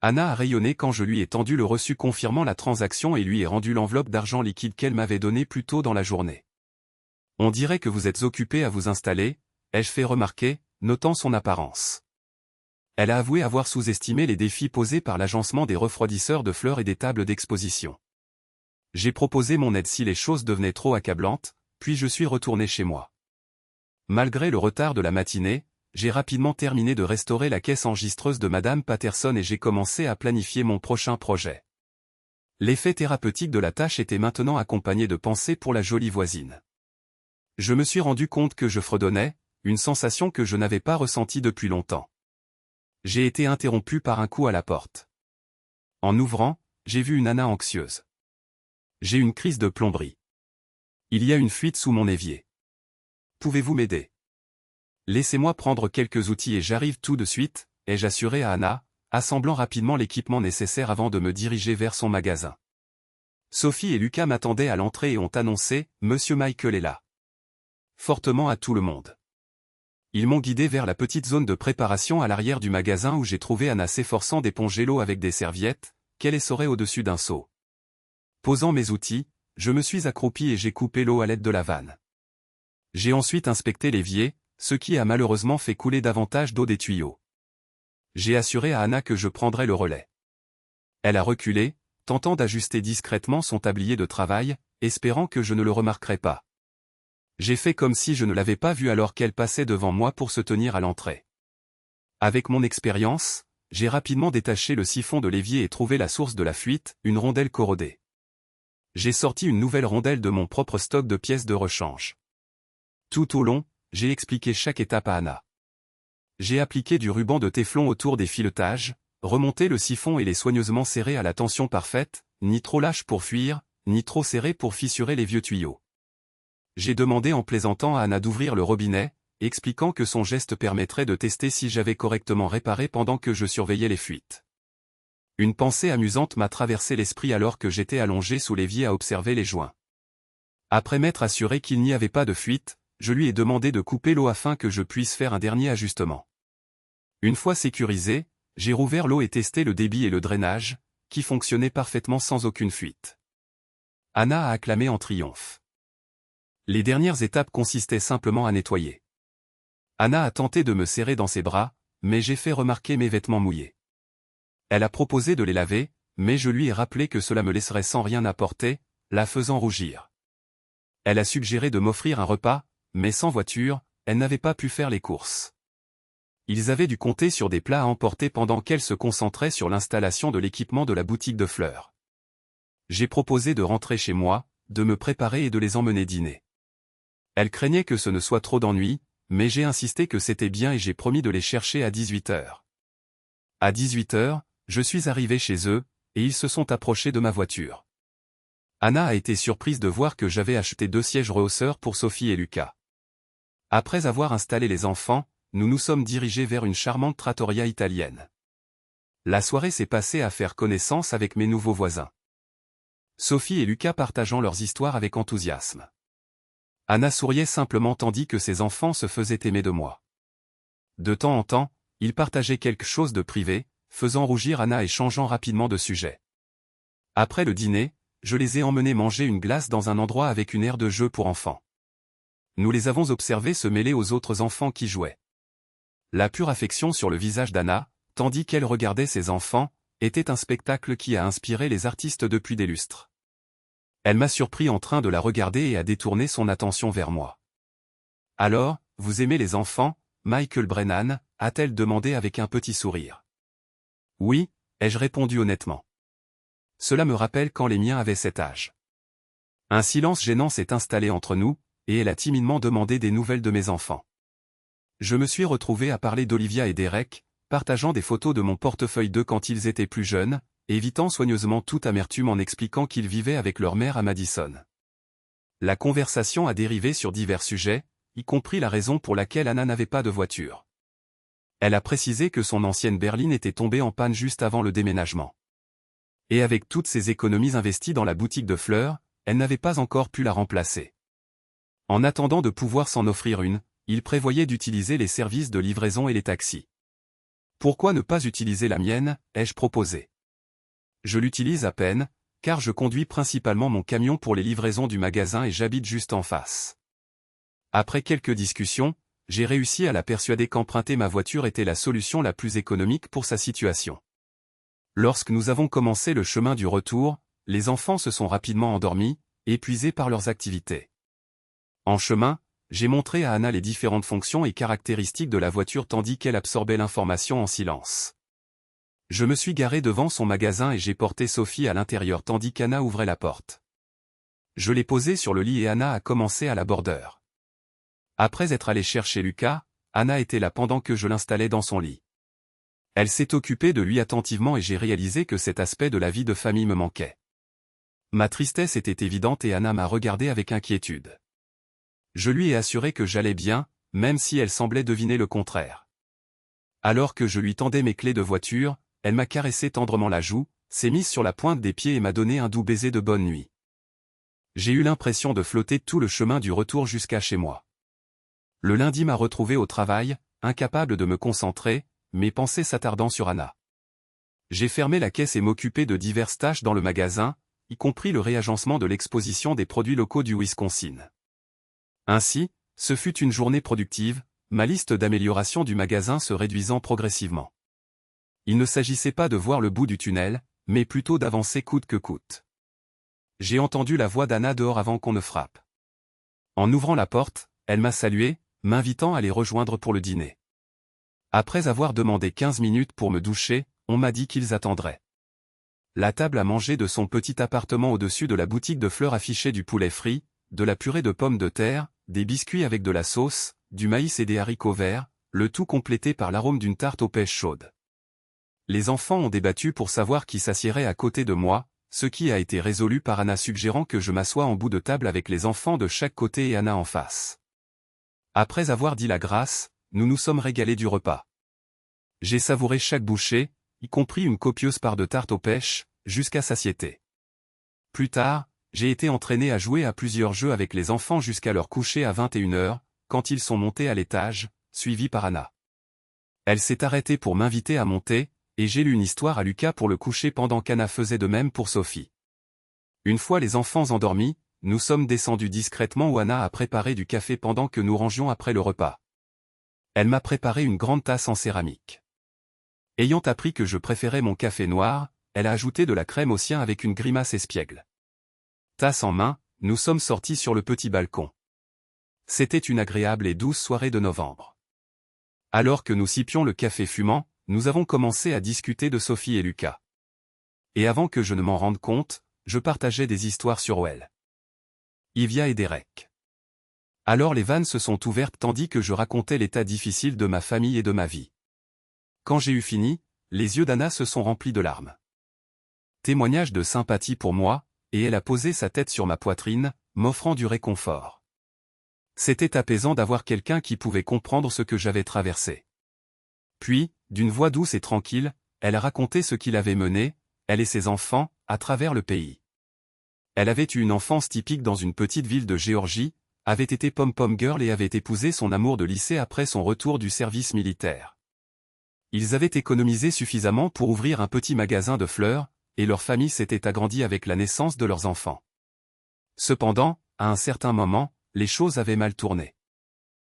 Anna a rayonné quand je lui ai tendu le reçu confirmant la transaction et lui ai rendu l'enveloppe d'argent liquide qu'elle m'avait donnée plus tôt dans la journée. On dirait que vous êtes occupé à vous installer, ai-je fait remarquer, notant son apparence. Elle a avoué avoir sous-estimé les défis posés par l'agencement des refroidisseurs de fleurs et des tables d'exposition. J'ai proposé mon aide si les choses devenaient trop accablantes, puis je suis retourné chez moi. Malgré le retard de la matinée, j'ai rapidement terminé de restaurer la caisse enregistreuse de Madame Patterson et j'ai commencé à planifier mon prochain projet. L'effet thérapeutique de la tâche était maintenant accompagné de pensées pour la jolie voisine. Je me suis rendu compte que je fredonnais, une sensation que je n'avais pas ressentie depuis longtemps. J'ai été interrompu par un coup à la porte. En ouvrant, j'ai vu une Anna anxieuse. J'ai une crise de plomberie. Il y a une fuite sous mon évier. Pouvez-vous m'aider? Laissez-moi prendre quelques outils et j'arrive tout de suite, ai-je assuré à Anna, assemblant rapidement l'équipement nécessaire avant de me diriger vers son magasin. Sophie et Lucas m'attendaient à l'entrée et ont annoncé « Monsieur Michael est là ». Fortement à tout le monde. Ils m'ont guidé vers la petite zone de préparation à l'arrière du magasin où j'ai trouvé Anna s'efforçant d'éponger l'eau avec des serviettes, qu'elle essorait au-dessus d'un seau. Posant mes outils, je me suis accroupi et j'ai coupé l'eau à l'aide de la vanne. J'ai ensuite inspecté l'évier, ce qui a malheureusement fait couler davantage d'eau des tuyaux. J'ai assuré à Anna que je prendrais le relais. Elle a reculé, tentant d'ajuster discrètement son tablier de travail, espérant que je ne le remarquerais pas. J'ai fait comme si je ne l'avais pas vue alors qu'elle passait devant moi pour se tenir à l'entrée. Avec mon expérience, j'ai rapidement détaché le siphon de l'évier et trouvé la source de la fuite, une rondelle corrodée. J'ai sorti une nouvelle rondelle de mon propre stock de pièces de rechange. Tout au long, j'ai expliqué chaque étape à Anna. J'ai appliqué du ruban de téflon autour des filetages, remonté le siphon et les soigneusement serré à la tension parfaite, ni trop lâche pour fuir, ni trop serré pour fissurer les vieux tuyaux. J'ai demandé en plaisantant à Anna d'ouvrir le robinet, expliquant que son geste permettrait de tester si j'avais correctement réparé pendant que je surveillais les fuites. Une pensée amusante m'a traversé l'esprit alors que j'étais allongé sous l'évier à observer les joints. Après m'être assuré qu'il n'y avait pas de fuite, je lui ai demandé de couper l'eau afin que je puisse faire un dernier ajustement. Une fois sécurisé, j'ai rouvert l'eau et testé le débit et le drainage, qui fonctionnait parfaitement sans aucune fuite. Anna a acclamé en triomphe. Les dernières étapes consistaient simplement à nettoyer. Anna a tenté de me serrer dans ses bras, mais j'ai fait remarquer mes vêtements mouillés. Elle a proposé de les laver, mais je lui ai rappelé que cela me laisserait sans rien apporter, la faisant rougir. Elle a suggéré de m'offrir un repas, mais sans voiture, elle n'avait pas pu faire les courses. Ils avaient dû compter sur des plats à emporter pendant qu'elle se concentrait sur l'installation de l'équipement de la boutique de fleurs. J'ai proposé de rentrer chez moi, de me préparer et de les emmener dîner. Elle craignait que ce ne soit trop d'ennui, mais j'ai insisté que c'était bien et j'ai promis de les chercher à 18h. À 18h, je suis arrivé chez eux, et ils se sont approchés de ma voiture. Anna a été surprise de voir que j'avais acheté 2 sièges rehausseurs pour Sophie et Lucas. Après avoir installé les enfants, nous nous sommes dirigés vers une charmante trattoria italienne. La soirée s'est passée à faire connaissance avec mes nouveaux voisins. Sophie et Lucas partageant leurs histoires avec enthousiasme. Anna souriait simplement tandis que ses enfants se faisaient aimer de moi. De temps en temps, ils partageaient quelque chose de privé, faisant rougir Anna et changeant rapidement de sujet. Après le dîner, je les ai emmenés manger une glace dans un endroit avec une aire de jeu pour enfants. Nous les avons observés se mêler aux autres enfants qui jouaient. La pure affection sur le visage d'Anna, tandis qu'elle regardait ses enfants, était un spectacle qui a inspiré les artistes depuis des lustres. Elle m'a surpris en train de la regarder et a détourné son attention vers moi. « Alors, vous aimez les enfants, Michael Brennan ?» a-t-elle demandé avec un petit sourire. « Oui », ai-je répondu honnêtement. Cela me rappelle quand les miens avaient cet âge. Un silence gênant s'est installé entre nous, et elle a timidement demandé des nouvelles de mes enfants. Je me suis retrouvé à parler d'Olivia et d'Eric, partageant des photos de mon portefeuille d'eux quand ils étaient plus jeunes, évitant soigneusement toute amertume en expliquant qu'ils vivaient avec leur mère à Madison. La conversation a dérivé sur divers sujets, y compris la raison pour laquelle Anna n'avait pas de voiture. Elle a précisé que son ancienne berline était tombée en panne juste avant le déménagement. Et avec toutes ses économies investies dans la boutique de fleurs, elle n'avait pas encore pu la remplacer. En attendant de pouvoir s'en offrir une, il prévoyait d'utiliser les services de livraison et les taxis. Pourquoi ne pas utiliser la mienne, ai-je proposé. Je l'utilise à peine, car je conduis principalement mon camion pour les livraisons du magasin et j'habite juste en face. Après quelques discussions, j'ai réussi à la persuader qu'emprunter ma voiture était la solution la plus économique pour sa situation. Lorsque nous avons commencé le chemin du retour, les enfants se sont rapidement endormis, épuisés par leurs activités. En chemin, j'ai montré à Anna les différentes fonctions et caractéristiques de la voiture tandis qu'elle absorbait l'information en silence. Je me suis garé devant son magasin et j'ai porté Sophie à l'intérieur tandis qu'Anna ouvrait la porte. Je l'ai posée sur le lit et Anna a commencé à la bordeur. Après être allée chercher Lucas, Anna était là pendant que je l'installais dans son lit. Elle s'est occupée de lui attentivement et j'ai réalisé que cet aspect de la vie de famille me manquait. Ma tristesse était évidente et Anna m'a regardé avec inquiétude. Je lui ai assuré que j'allais bien, même si elle semblait deviner le contraire. Alors que je lui tendais mes clés de voiture, elle m'a caressé tendrement la joue, s'est mise sur la pointe des pieds et m'a donné un doux baiser de bonne nuit. J'ai eu l'impression de flotter tout le chemin du retour jusqu'à chez moi. Le lundi m'a retrouvé au travail, incapable de me concentrer, mes pensées s'attardant sur Anna. J'ai fermé la caisse et m'occupé de diverses tâches dans le magasin, y compris le réagencement de l'exposition des produits locaux du Wisconsin. Ainsi, ce fut une journée productive, ma liste d'amélioration du magasin se réduisant progressivement. Il ne s'agissait pas de voir le bout du tunnel, mais plutôt d'avancer coûte que coûte. J'ai entendu la voix d'Anna dehors avant qu'on ne frappe. En ouvrant la porte, elle m'a salué, m'invitant à les rejoindre pour le dîner. Après avoir demandé 15 minutes pour me doucher, on m'a dit qu'ils attendraient. La table à manger de son petit appartement au-dessus de la boutique de fleurs affichait du poulet frit, de la purée de pommes de terre, des biscuits avec de la sauce, du maïs et des haricots verts, le tout complété par l'arôme d'une tarte aux pêches chaudes. Les enfants ont débattu pour savoir qui s'assiérait à côté de moi, ce qui a été résolu par Anna suggérant que je m'assoie en bout de table avec les enfants de chaque côté et Anna en face. Après avoir dit la grâce, nous nous sommes régalés du repas. J'ai savouré chaque bouchée, y compris une copieuse part de tarte aux pêches, jusqu'à satiété. Plus tard, j'ai été entraîné à jouer à plusieurs jeux avec les enfants jusqu'à leur coucher à 21h, quand ils sont montés à l'étage, suivis par Anna. Elle s'est arrêtée pour m'inviter à monter, et j'ai lu une histoire à Lucas pour le coucher pendant qu'Anna faisait de même pour Sophie. Une fois les enfants endormis, nous sommes descendus discrètement où Anna a préparé du café pendant que nous rangions après le repas. Elle m'a préparé une grande tasse en céramique. Ayant appris que je préférais mon café noir, elle a ajouté de la crème au sien avec une grimace espiègle. Tasse en main, nous sommes sortis sur le petit balcon. C'était une agréable et douce soirée de novembre. Alors que nous sipions le café fumant, nous avons commencé à discuter de Sophie et Lucas. Et avant que je ne m'en rende compte, je partageais des histoires sur Well, Ivia et Derek. Alors les vannes se sont ouvertes tandis que je racontais l'état difficile de ma famille et de ma vie. Quand j'ai eu fini, les yeux d'Anna se sont remplis de larmes. Témoignage de sympathie pour moi, et elle a posé sa tête sur ma poitrine, m'offrant du réconfort. C'était apaisant d'avoir quelqu'un qui pouvait comprendre ce que j'avais traversé. Puis, d'une voix douce et tranquille, elle a raconté ce qu'il avait mené, elle et ses enfants, à travers le pays. Elle avait eu une enfance typique dans une petite ville de Géorgie, avait été pom-pom girl et avait épousé son amour de lycée après son retour du service militaire. Ils avaient économisé suffisamment pour ouvrir un petit magasin de fleurs, et leur famille s'était agrandie avec la naissance de leurs enfants. Cependant, à un certain moment, les choses avaient mal tourné.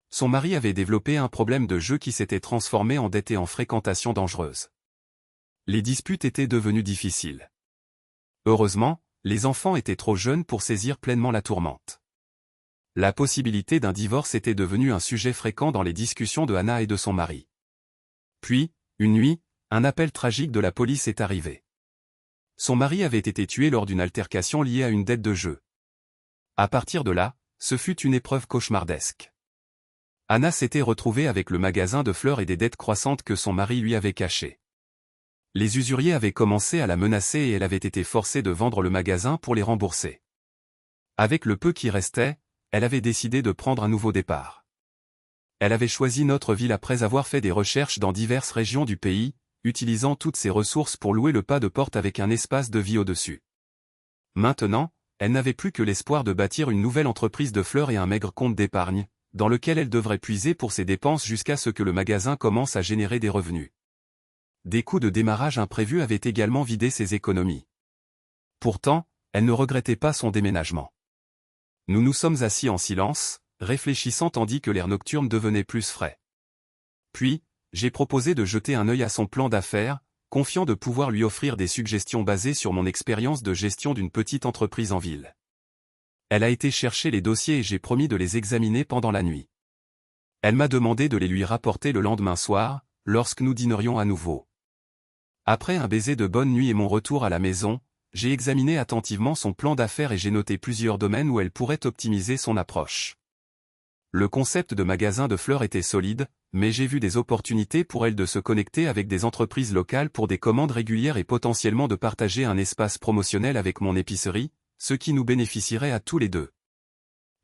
Son mari avait développé un problème de jeu qui s'était transformé en dette et en fréquentation dangereuse. Les disputes étaient devenues difficiles. Heureusement, les enfants étaient trop jeunes pour saisir pleinement la tourmente. La possibilité d'un divorce était devenue un sujet fréquent dans les discussions de Anna et de son mari. Puis, une nuit, un appel tragique de la police est arrivé. Son mari avait été tué lors d'une altercation liée à une dette de jeu. À partir de là, ce fut une épreuve cauchemardesque. Anna s'était retrouvée avec le magasin de fleurs et des dettes croissantes que son mari lui avait cachées. Les usuriers avaient commencé à la menacer et elle avait été forcée de vendre le magasin pour les rembourser. Avec le peu qui restait, elle avait décidé de prendre un nouveau départ. Elle avait choisi notre ville après avoir fait des recherches dans diverses régions du pays, utilisant toutes ses ressources pour louer le pas de porte avec un espace de vie au-dessus. Maintenant, elle n'avait plus que l'espoir de bâtir une nouvelle entreprise de fleurs et un maigre compte d'épargne, dans lequel elle devrait puiser pour ses dépenses jusqu'à ce que le magasin commence à générer des revenus. Des coûts de démarrage imprévus avaient également vidé ses économies. Pourtant, elle ne regrettait pas son déménagement. Nous nous sommes assis en silence, réfléchissant tandis que l'air nocturne devenait plus frais. Puis, j'ai proposé de jeter un œil à son plan d'affaires, confiant de pouvoir lui offrir des suggestions basées sur mon expérience de gestion d'une petite entreprise en ville. Elle a été chercher les dossiers et j'ai promis de les examiner pendant la nuit. Elle m'a demandé de les lui rapporter le lendemain soir, lorsque nous dînerions à nouveau. Après un baiser de bonne nuit et mon retour à la maison, j'ai examiné attentivement son plan d'affaires et j'ai noté plusieurs domaines où elle pourrait optimiser son approche. Le concept de magasin de fleurs était solide, mais j'ai vu des opportunités pour elle de se connecter avec des entreprises locales pour des commandes régulières et potentiellement de partager un espace promotionnel avec mon épicerie, ce qui nous bénéficierait à tous les deux.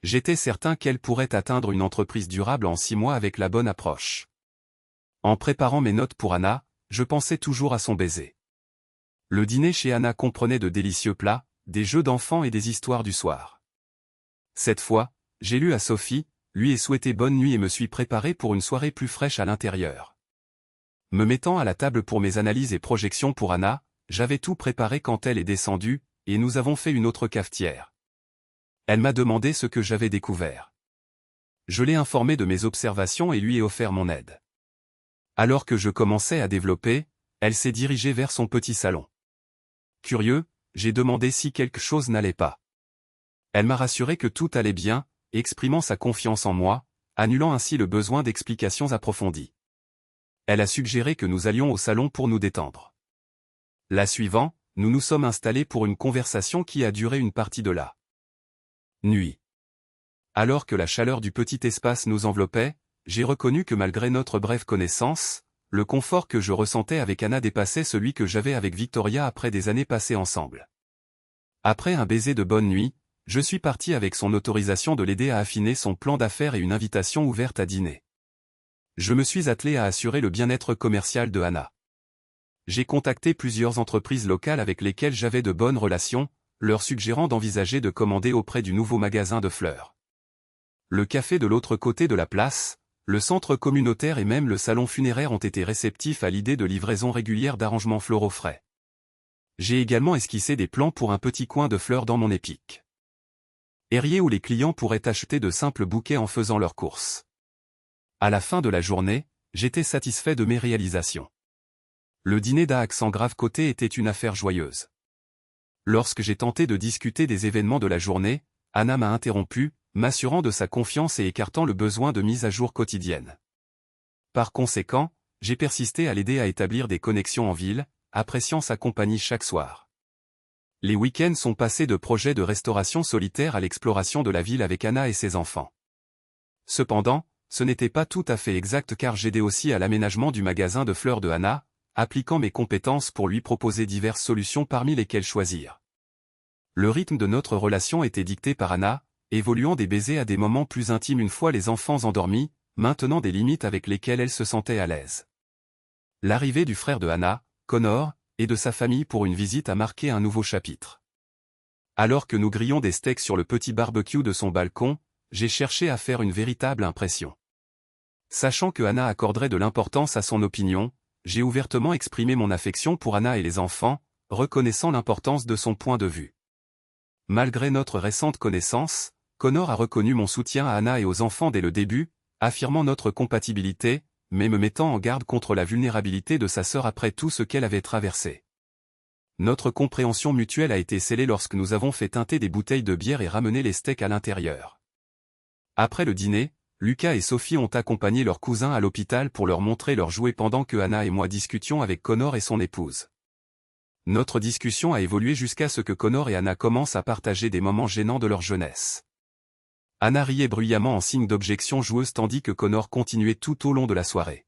J'étais certain qu'elle pourrait atteindre une entreprise durable en 6 mois avec la bonne approche. En préparant mes notes pour Anna, je pensais toujours à son baiser. Le dîner chez Anna comprenait de délicieux plats, des jeux d'enfants et des histoires du soir. Cette fois, j'ai lu à Sophie, lui ai souhaité bonne nuit et me suis préparé pour une soirée plus fraîche à l'intérieur. Me mettant à la table pour mes analyses et projections pour Anna, j'avais tout préparé quand elle est descendue, et nous avons fait une autre cafetière. Elle m'a demandé ce que j'avais découvert. Je l'ai informée de mes observations et lui ai offert mon aide. Alors que je commençais à développer, elle s'est dirigée vers son petit salon. Curieux, j'ai demandé si quelque chose n'allait pas. Elle m'a rassuré que tout allait bien, exprimant sa confiance en moi, annulant ainsi le besoin d'explications approfondies. Elle a suggéré que nous allions au salon pour nous détendre. La suivant, nous nous sommes installés pour une conversation qui a duré une partie de la nuit. Alors que la chaleur du petit espace nous enveloppait, j'ai reconnu que malgré notre brève connaissance, le confort que je ressentais avec Anna dépassait celui que j'avais avec Victoria après des années passées ensemble. Après un baiser de bonne nuit, je suis parti avec son autorisation de l'aider à affiner son plan d'affaires et une invitation ouverte à dîner. Je me suis attelé à assurer le bien-être commercial de Anna. J'ai contacté plusieurs entreprises locales avec lesquelles j'avais de bonnes relations, leur suggérant d'envisager de commander auprès du nouveau magasin de fleurs. Le café de l'autre côté de la place, Le centre communautaire et même le salon funéraire ont été réceptifs à l'idée de livraison régulière d'arrangements floraux frais. J'ai également esquissé des plans pour un petit coin de fleurs dans mon épique. Herrier où les clients pourraient acheter de simples bouquets en faisant leurs courses. À la fin de la journée, j'étais satisfait de mes réalisations. Le dîner d'Accent Grave Côté était une affaire joyeuse. Lorsque j'ai tenté de discuter des événements de la journée, Anna m'a interrompu, m'assurant de sa confiance et écartant le besoin de mise à jour quotidienne. Par conséquent, j'ai persisté à l'aider à établir des connexions en ville, appréciant sa compagnie chaque soir. Les week-ends sont passés de projets de restauration solitaire à l'exploration de la ville avec Anna et ses enfants. Cependant, ce n'était pas tout à fait exact car j'aidais aussi à l'aménagement du magasin de fleurs de Anna, appliquant mes compétences pour lui proposer diverses solutions parmi lesquelles choisir. Le rythme de notre relation était dicté par Anna, évoluant des baisers à des moments plus intimes une fois les enfants endormis, maintenant des limites avec lesquelles elle se sentait à l'aise. L'arrivée du frère de Anna, Connor, et de sa famille pour une visite a marqué un nouveau chapitre. Alors que nous grillions des steaks sur le petit barbecue de son balcon, j'ai cherché à faire une véritable impression. Sachant que Anna accorderait de l'importance à son opinion, j'ai ouvertement exprimé mon affection pour Anna et les enfants, reconnaissant l'importance de son point de vue. Malgré notre récente connaissance, Connor a reconnu mon soutien à Anna et aux enfants dès le début, affirmant notre compatibilité, mais me mettant en garde contre la vulnérabilité de sa sœur après tout ce qu'elle avait traversé. Notre compréhension mutuelle a été scellée lorsque nous avons fait teinter des bouteilles de bière et ramené les steaks à l'intérieur. Après le dîner, Lucas et Sophie ont accompagné leurs cousins à l'hôpital pour leur montrer leurs jouets pendant que Anna et moi discutions avec Connor et son épouse. Notre discussion a évolué jusqu'à ce que Connor et Anna commencent à partager des moments gênants de leur jeunesse. Anna riait bruyamment en signe d'objection joueuse tandis que Connor continuait tout au long de la soirée.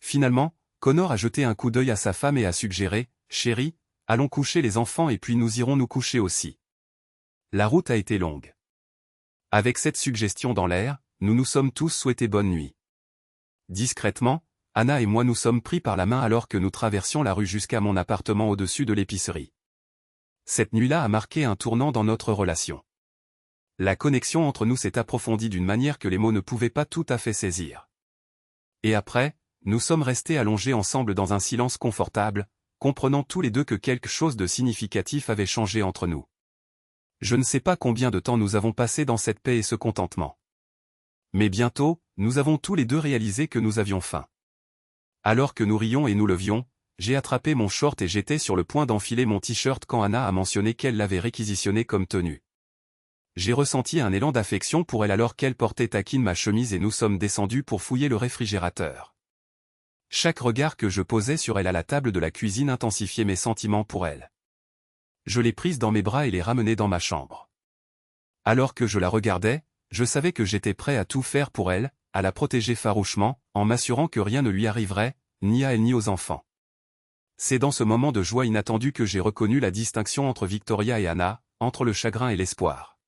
Finalement, Connor a jeté un coup d'œil à sa femme et a suggéré « Chérie, allons coucher les enfants et puis nous irons nous coucher aussi. » La route a été longue. Avec cette suggestion dans l'air, nous nous sommes tous souhaité bonne nuit. Discrètement, Anna et moi nous sommes pris par la main alors que nous traversions la rue jusqu'à mon appartement au-dessus de l'épicerie. Cette nuit-là a marqué un tournant dans notre relation. La connexion entre nous s'est approfondie d'une manière que les mots ne pouvaient pas tout à fait saisir. Et après, nous sommes restés allongés ensemble dans un silence confortable, comprenant tous les deux que quelque chose de significatif avait changé entre nous. Je ne sais pas combien de temps nous avons passé dans cette paix et ce contentement. Mais bientôt, nous avons tous les deux réalisé que nous avions faim. Alors que nous rions et nous levions, j'ai attrapé mon short et j'étais sur le point d'enfiler mon t-shirt quand Anna a mentionné qu'elle l'avait réquisitionné comme tenue. J'ai ressenti un élan d'affection pour elle alors qu'elle portait taquine ma chemise et nous sommes descendus pour fouiller le réfrigérateur. Chaque regard que je posais sur elle à la table de la cuisine intensifiait mes sentiments pour elle. Je l'ai prise dans mes bras et l'ai ramenée dans ma chambre. Alors que je la regardais, je savais que j'étais prêt à tout faire pour elle, à la protéger farouchement, en m'assurant que rien ne lui arriverait, ni à elle ni aux enfants. C'est dans ce moment de joie inattendue que j'ai reconnu la distinction entre Victoria et Anna, entre le chagrin et l'espoir.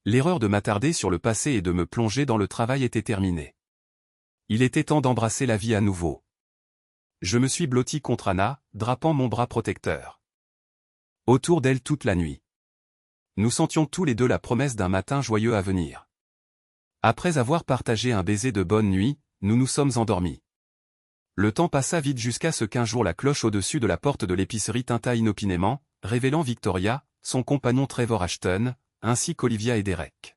L'erreur de m'attarder sur le passé et de me plonger dans le travail était terminée. Il était temps d'embrasser la vie à nouveau. Je me suis blotti contre Anna, drapant mon bras protecteur autour d'elle toute la nuit. Nous sentions tous les deux la promesse d'un matin joyeux à venir. Après avoir partagé un baiser de bonne nuit, nous nous sommes endormis. Le temps passa vite jusqu'à ce qu'un jour la cloche au-dessus de la porte de l'épicerie tinta inopinément, révélant Victoria, son compagnon Trevor Ashton, ainsi qu'Olivia et Derek.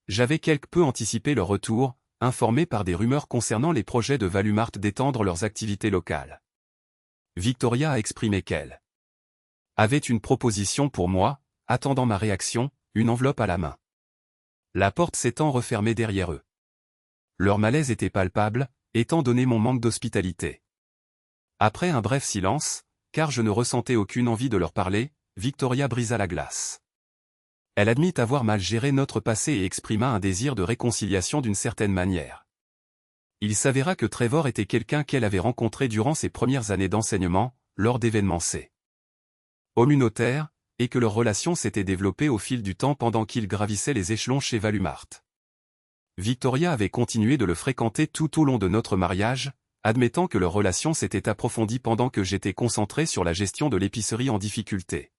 J'avais quelque peu anticipé leur retour, informé par des rumeurs concernant les projets de Valumart d'étendre leurs activités locales. Victoria a exprimé qu'elle avait une proposition pour moi, attendant ma réaction, une enveloppe à la main. La porte s'étant refermée derrière eux. Leur malaise était palpable, étant donné mon manque d'hospitalité. Après un bref silence, car je ne ressentais aucune envie de leur parler, Victoria brisa la glace. Elle admit avoir mal géré notre passé et exprima un désir de réconciliation d'une certaine manière. Il s'avéra que Trevor était quelqu'un qu'elle avait rencontré durant ses premières années d'enseignement, lors d'événements communautaires, et que leur relation s'était développée au fil du temps pendant qu'ils gravissaient les échelons chez Valumart. Victoria avait continué de le fréquenter tout au long de notre mariage, admettant que leur relation s'était approfondie pendant que j'étais concentré sur la gestion de l'épicerie en difficulté.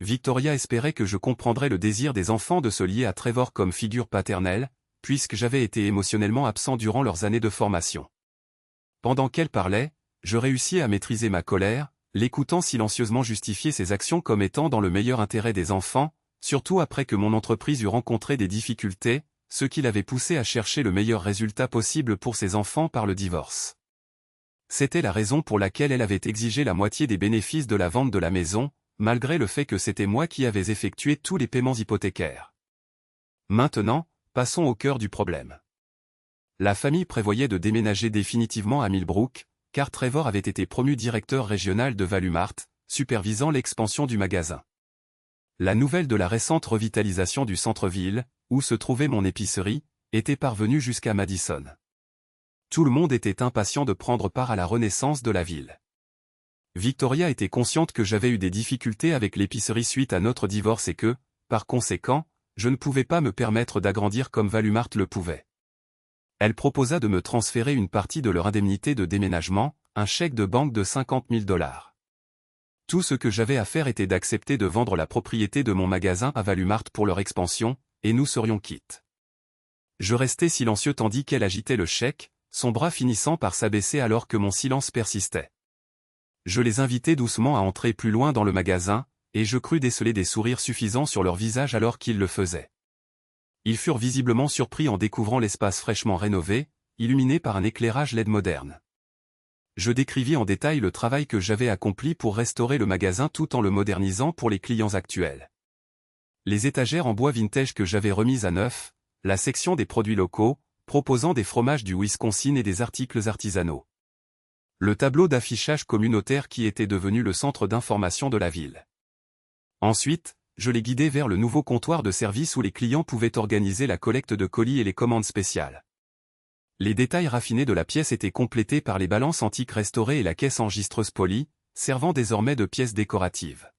Victoria espérait que je comprendrais le désir des enfants de se lier à Trevor comme figure paternelle, puisque j'avais été émotionnellement absent durant leurs années de formation. Pendant qu'elle parlait, je réussis à maîtriser ma colère, l'écoutant silencieusement justifier ses actions comme étant dans le meilleur intérêt des enfants, surtout après que mon entreprise eut rencontré des difficultés, ce qui l'avait poussé à chercher le meilleur résultat possible pour ses enfants par le divorce. C'était la raison pour laquelle elle avait exigé la moitié des bénéfices de la vente de la maison, malgré le fait que c'était moi qui avais effectué tous les paiements hypothécaires. Maintenant, passons au cœur du problème. La famille prévoyait de déménager définitivement à Millbrook, car Trevor avait été promu directeur régional de Valumart, supervisant l'expansion du magasin. La nouvelle de la récente revitalisation du centre-ville, où se trouvait mon épicerie, était parvenue jusqu'à Madison. Tout le monde était impatient de prendre part à la renaissance de la ville. Victoria était consciente que j'avais eu des difficultés avec l'épicerie suite à notre divorce et que, par conséquent, je ne pouvais pas me permettre d'agrandir comme Valumart le pouvait. Elle proposa de me transférer une partie de leur indemnité de déménagement, un chèque de banque de 50 000 $. Tout ce que j'avais à faire était d'accepter de vendre la propriété de mon magasin à Valumart pour leur expansion, et nous serions quittes. Je restais silencieux tandis qu'elle agitait le chèque, son bras finissant par s'abaisser alors que mon silence persistait. Je les invitai doucement à entrer plus loin dans le magasin, et je crus déceler des sourires suffisants sur leur visage alors qu'ils le faisaient. Ils furent visiblement surpris en découvrant l'espace fraîchement rénové, illuminé par un éclairage LED moderne. Je décrivis en détail le travail que j'avais accompli pour restaurer le magasin tout en le modernisant pour les clients actuels. Les étagères en bois vintage que j'avais remises à neuf, la section des produits locaux, proposant des fromages du Wisconsin et des articles artisanaux. Le tableau d'affichage communautaire qui était devenu le centre d'information de la ville. Ensuite, je les guidai vers le nouveau comptoir de service où les clients pouvaient organiser la collecte de colis et les commandes spéciales. Les détails raffinés de la pièce étaient complétés par les balances antiques restaurées et la caisse enregistreuse polie, servant désormais de pièce décorative.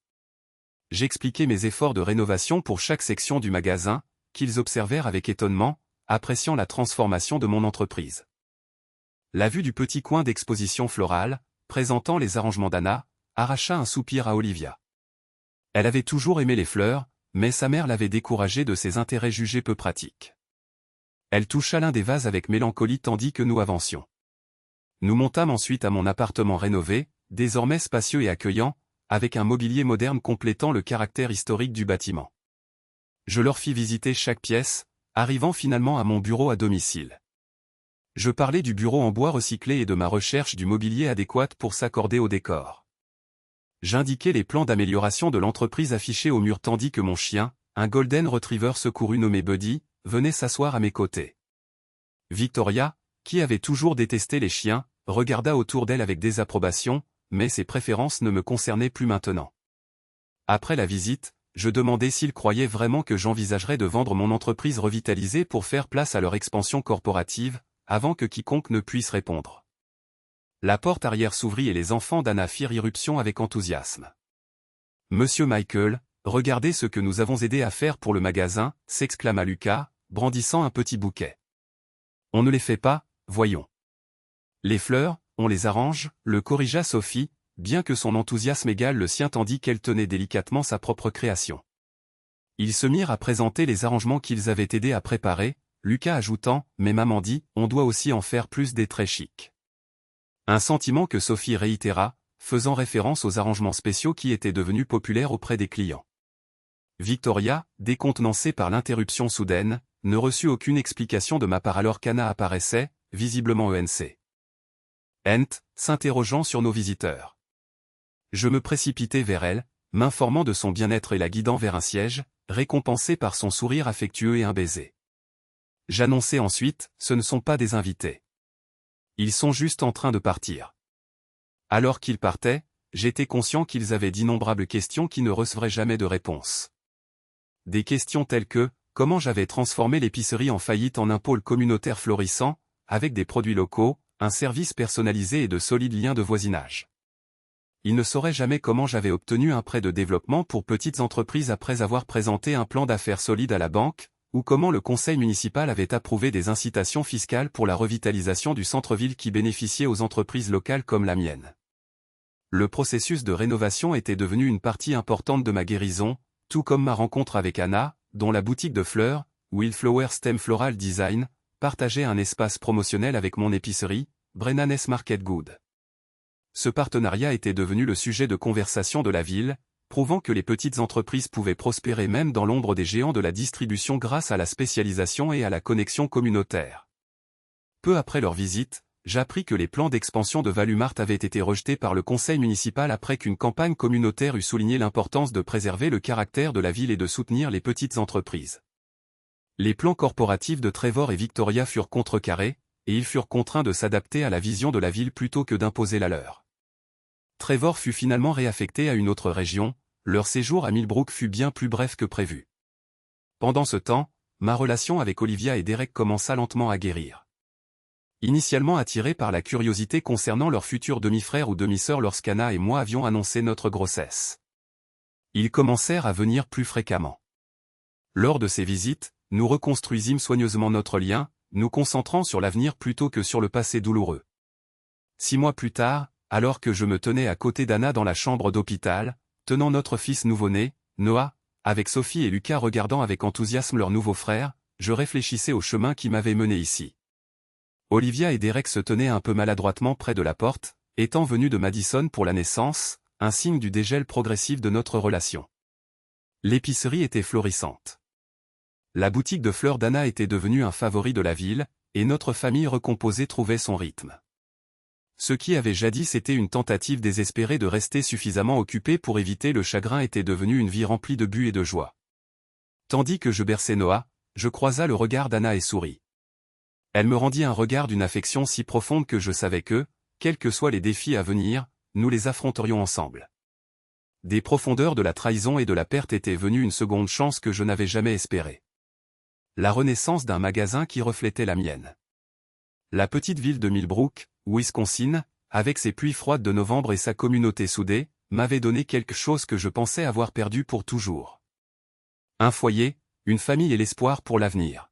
J'expliquai mes efforts de rénovation pour chaque section du magasin, qu'ils observèrent avec étonnement, appréciant la transformation de mon entreprise. La vue du petit coin d'exposition florale, présentant les arrangements d'Anna, arracha un soupir à Olivia. Elle avait toujours aimé les fleurs, mais sa mère l'avait découragée de ses intérêts jugés peu pratiques. Elle toucha l'un des vases avec mélancolie tandis que nous avancions. Nous montâmes ensuite à mon appartement rénové, désormais spacieux et accueillant, avec un mobilier moderne complétant le caractère historique du bâtiment. Je leur fis visiter chaque pièce, arrivant finalement à mon bureau à domicile. Je parlais du bureau en bois recyclé et de ma recherche du mobilier adéquat pour s'accorder au décor. J'indiquai les plans d'amélioration de l'entreprise affichés au mur tandis que mon chien, un Golden Retriever secouru nommé Buddy, venait s'asseoir à mes côtés. Victoria, qui avait toujours détesté les chiens, regarda autour d'elle avec désapprobation, mais ses préférences ne me concernaient plus maintenant. Après la visite, je demandai s'ils croyaient vraiment que j'envisagerais de vendre mon entreprise revitalisée pour faire place à leur expansion corporative, avant que quiconque ne puisse répondre. La porte arrière s'ouvrit et les enfants d'Anna firent irruption avec enthousiasme. « Monsieur Michael, regardez ce que nous avons aidé à faire pour le magasin » s'exclama Lucas, brandissant un petit bouquet. « On ne les fait pas, voyons. »« Les fleurs, on les arrange » le corrigea Sophie, bien que son enthousiasme égale le sien tandis qu'elle tenait délicatement sa propre création. Ils se mirent à présenter les arrangements qu'ils avaient aidé à préparer, Lucas ajoutant « Mais maman dit, on doit aussi en faire plus des très chics. » Un sentiment que Sophie réitéra, faisant référence aux arrangements spéciaux qui étaient devenus populaires auprès des clients. Victoria, décontenancée par l'interruption soudaine, ne reçut aucune explication de ma part alors qu'Anna apparaissait, visiblement ENC. S'interrogeant sur nos visiteurs. Je me précipitai vers elle, m'informant de son bien-être et la guidant vers un siège, récompensé par son sourire affectueux et un baiser. J'annonçai ensuite, ce ne sont pas des invités. Ils sont juste en train de partir. Alors qu'ils partaient, j'étais conscient qu'ils avaient d'innombrables questions qui ne recevraient jamais de réponse. Des questions telles que, comment j'avais transformé l'épicerie en faillite en un pôle communautaire florissant, avec des produits locaux, un service personnalisé et de solides liens de voisinage. Ils ne sauraient jamais comment j'avais obtenu un prêt de développement pour petites entreprises après avoir présenté un plan d'affaires solide à la banque, ou comment le conseil municipal avait approuvé des incitations fiscales pour la revitalisation du centre-ville qui bénéficiait aux entreprises locales comme la mienne. Le processus de rénovation était devenu une partie importante de ma guérison, tout comme ma rencontre avec Anna, dont la boutique de fleurs, Wildflower Stem Floral Design, partageait un espace promotionnel avec mon épicerie, Brennan's Market Good. Ce partenariat était devenu le sujet de conversation de la ville, prouvant que les petites entreprises pouvaient prospérer même dans l'ombre des géants de la distribution grâce à la spécialisation et à la connexion communautaire. Peu après leur visite, j'appris que les plans d'expansion de Valumart avaient été rejetés par le conseil municipal après qu'une campagne communautaire eut souligné l'importance de préserver le caractère de la ville et de soutenir les petites entreprises. Les plans corporatifs de Trevor et Victoria furent contrecarrés, et ils furent contraints de s'adapter à la vision de la ville plutôt que d'imposer la leur. Trevor fut finalement réaffecté à une autre région, leur séjour à Millbrook fut bien plus bref que prévu. Pendant ce temps, ma relation avec Olivia et Derek commença lentement à guérir. Initialement attirés par la curiosité concernant leur futur demi-frère ou demi-sœur lorsqu'Anna et moi avions annoncé notre grossesse. Ils commencèrent à venir plus fréquemment. Lors de ces visites, nous reconstruisîmes soigneusement notre lien, nous concentrant sur l'avenir plutôt que sur le passé douloureux. 6 mois plus tard, alors que je me tenais à côté d'Anna dans la chambre d'hôpital, tenant notre fils nouveau-né, Noah, avec Sophie et Lucas regardant avec enthousiasme leur nouveau frère, je réfléchissais au chemin qui m'avait mené ici. Olivia et Derek se tenaient un peu maladroitement près de la porte, étant venus de Madison pour la naissance, un signe du dégel progressif de notre relation. L'épicerie était florissante. La boutique de fleurs d'Anna était devenue un favori de la ville, et notre famille recomposée trouvait son rythme. Ce qui avait jadis été une tentative désespérée de rester suffisamment occupé pour éviter le chagrin était devenu une vie remplie de buts et de joie. Tandis que je berçais Noah, je croisa le regard d'Anna et souris. Elle me rendit un regard d'une affection si profonde que je savais que, quels que soient les défis à venir, nous les affronterions ensemble. Des profondeurs de la trahison et de la perte était venue une seconde chance que je n'avais jamais espérée. La renaissance d'un magasin qui reflétait la mienne. La petite ville de Millbrook, Wisconsin, avec ses pluies froides de novembre et sa communauté soudée, m'avait donné quelque chose que je pensais avoir perdu pour toujours. Un foyer, une famille et l'espoir pour l'avenir.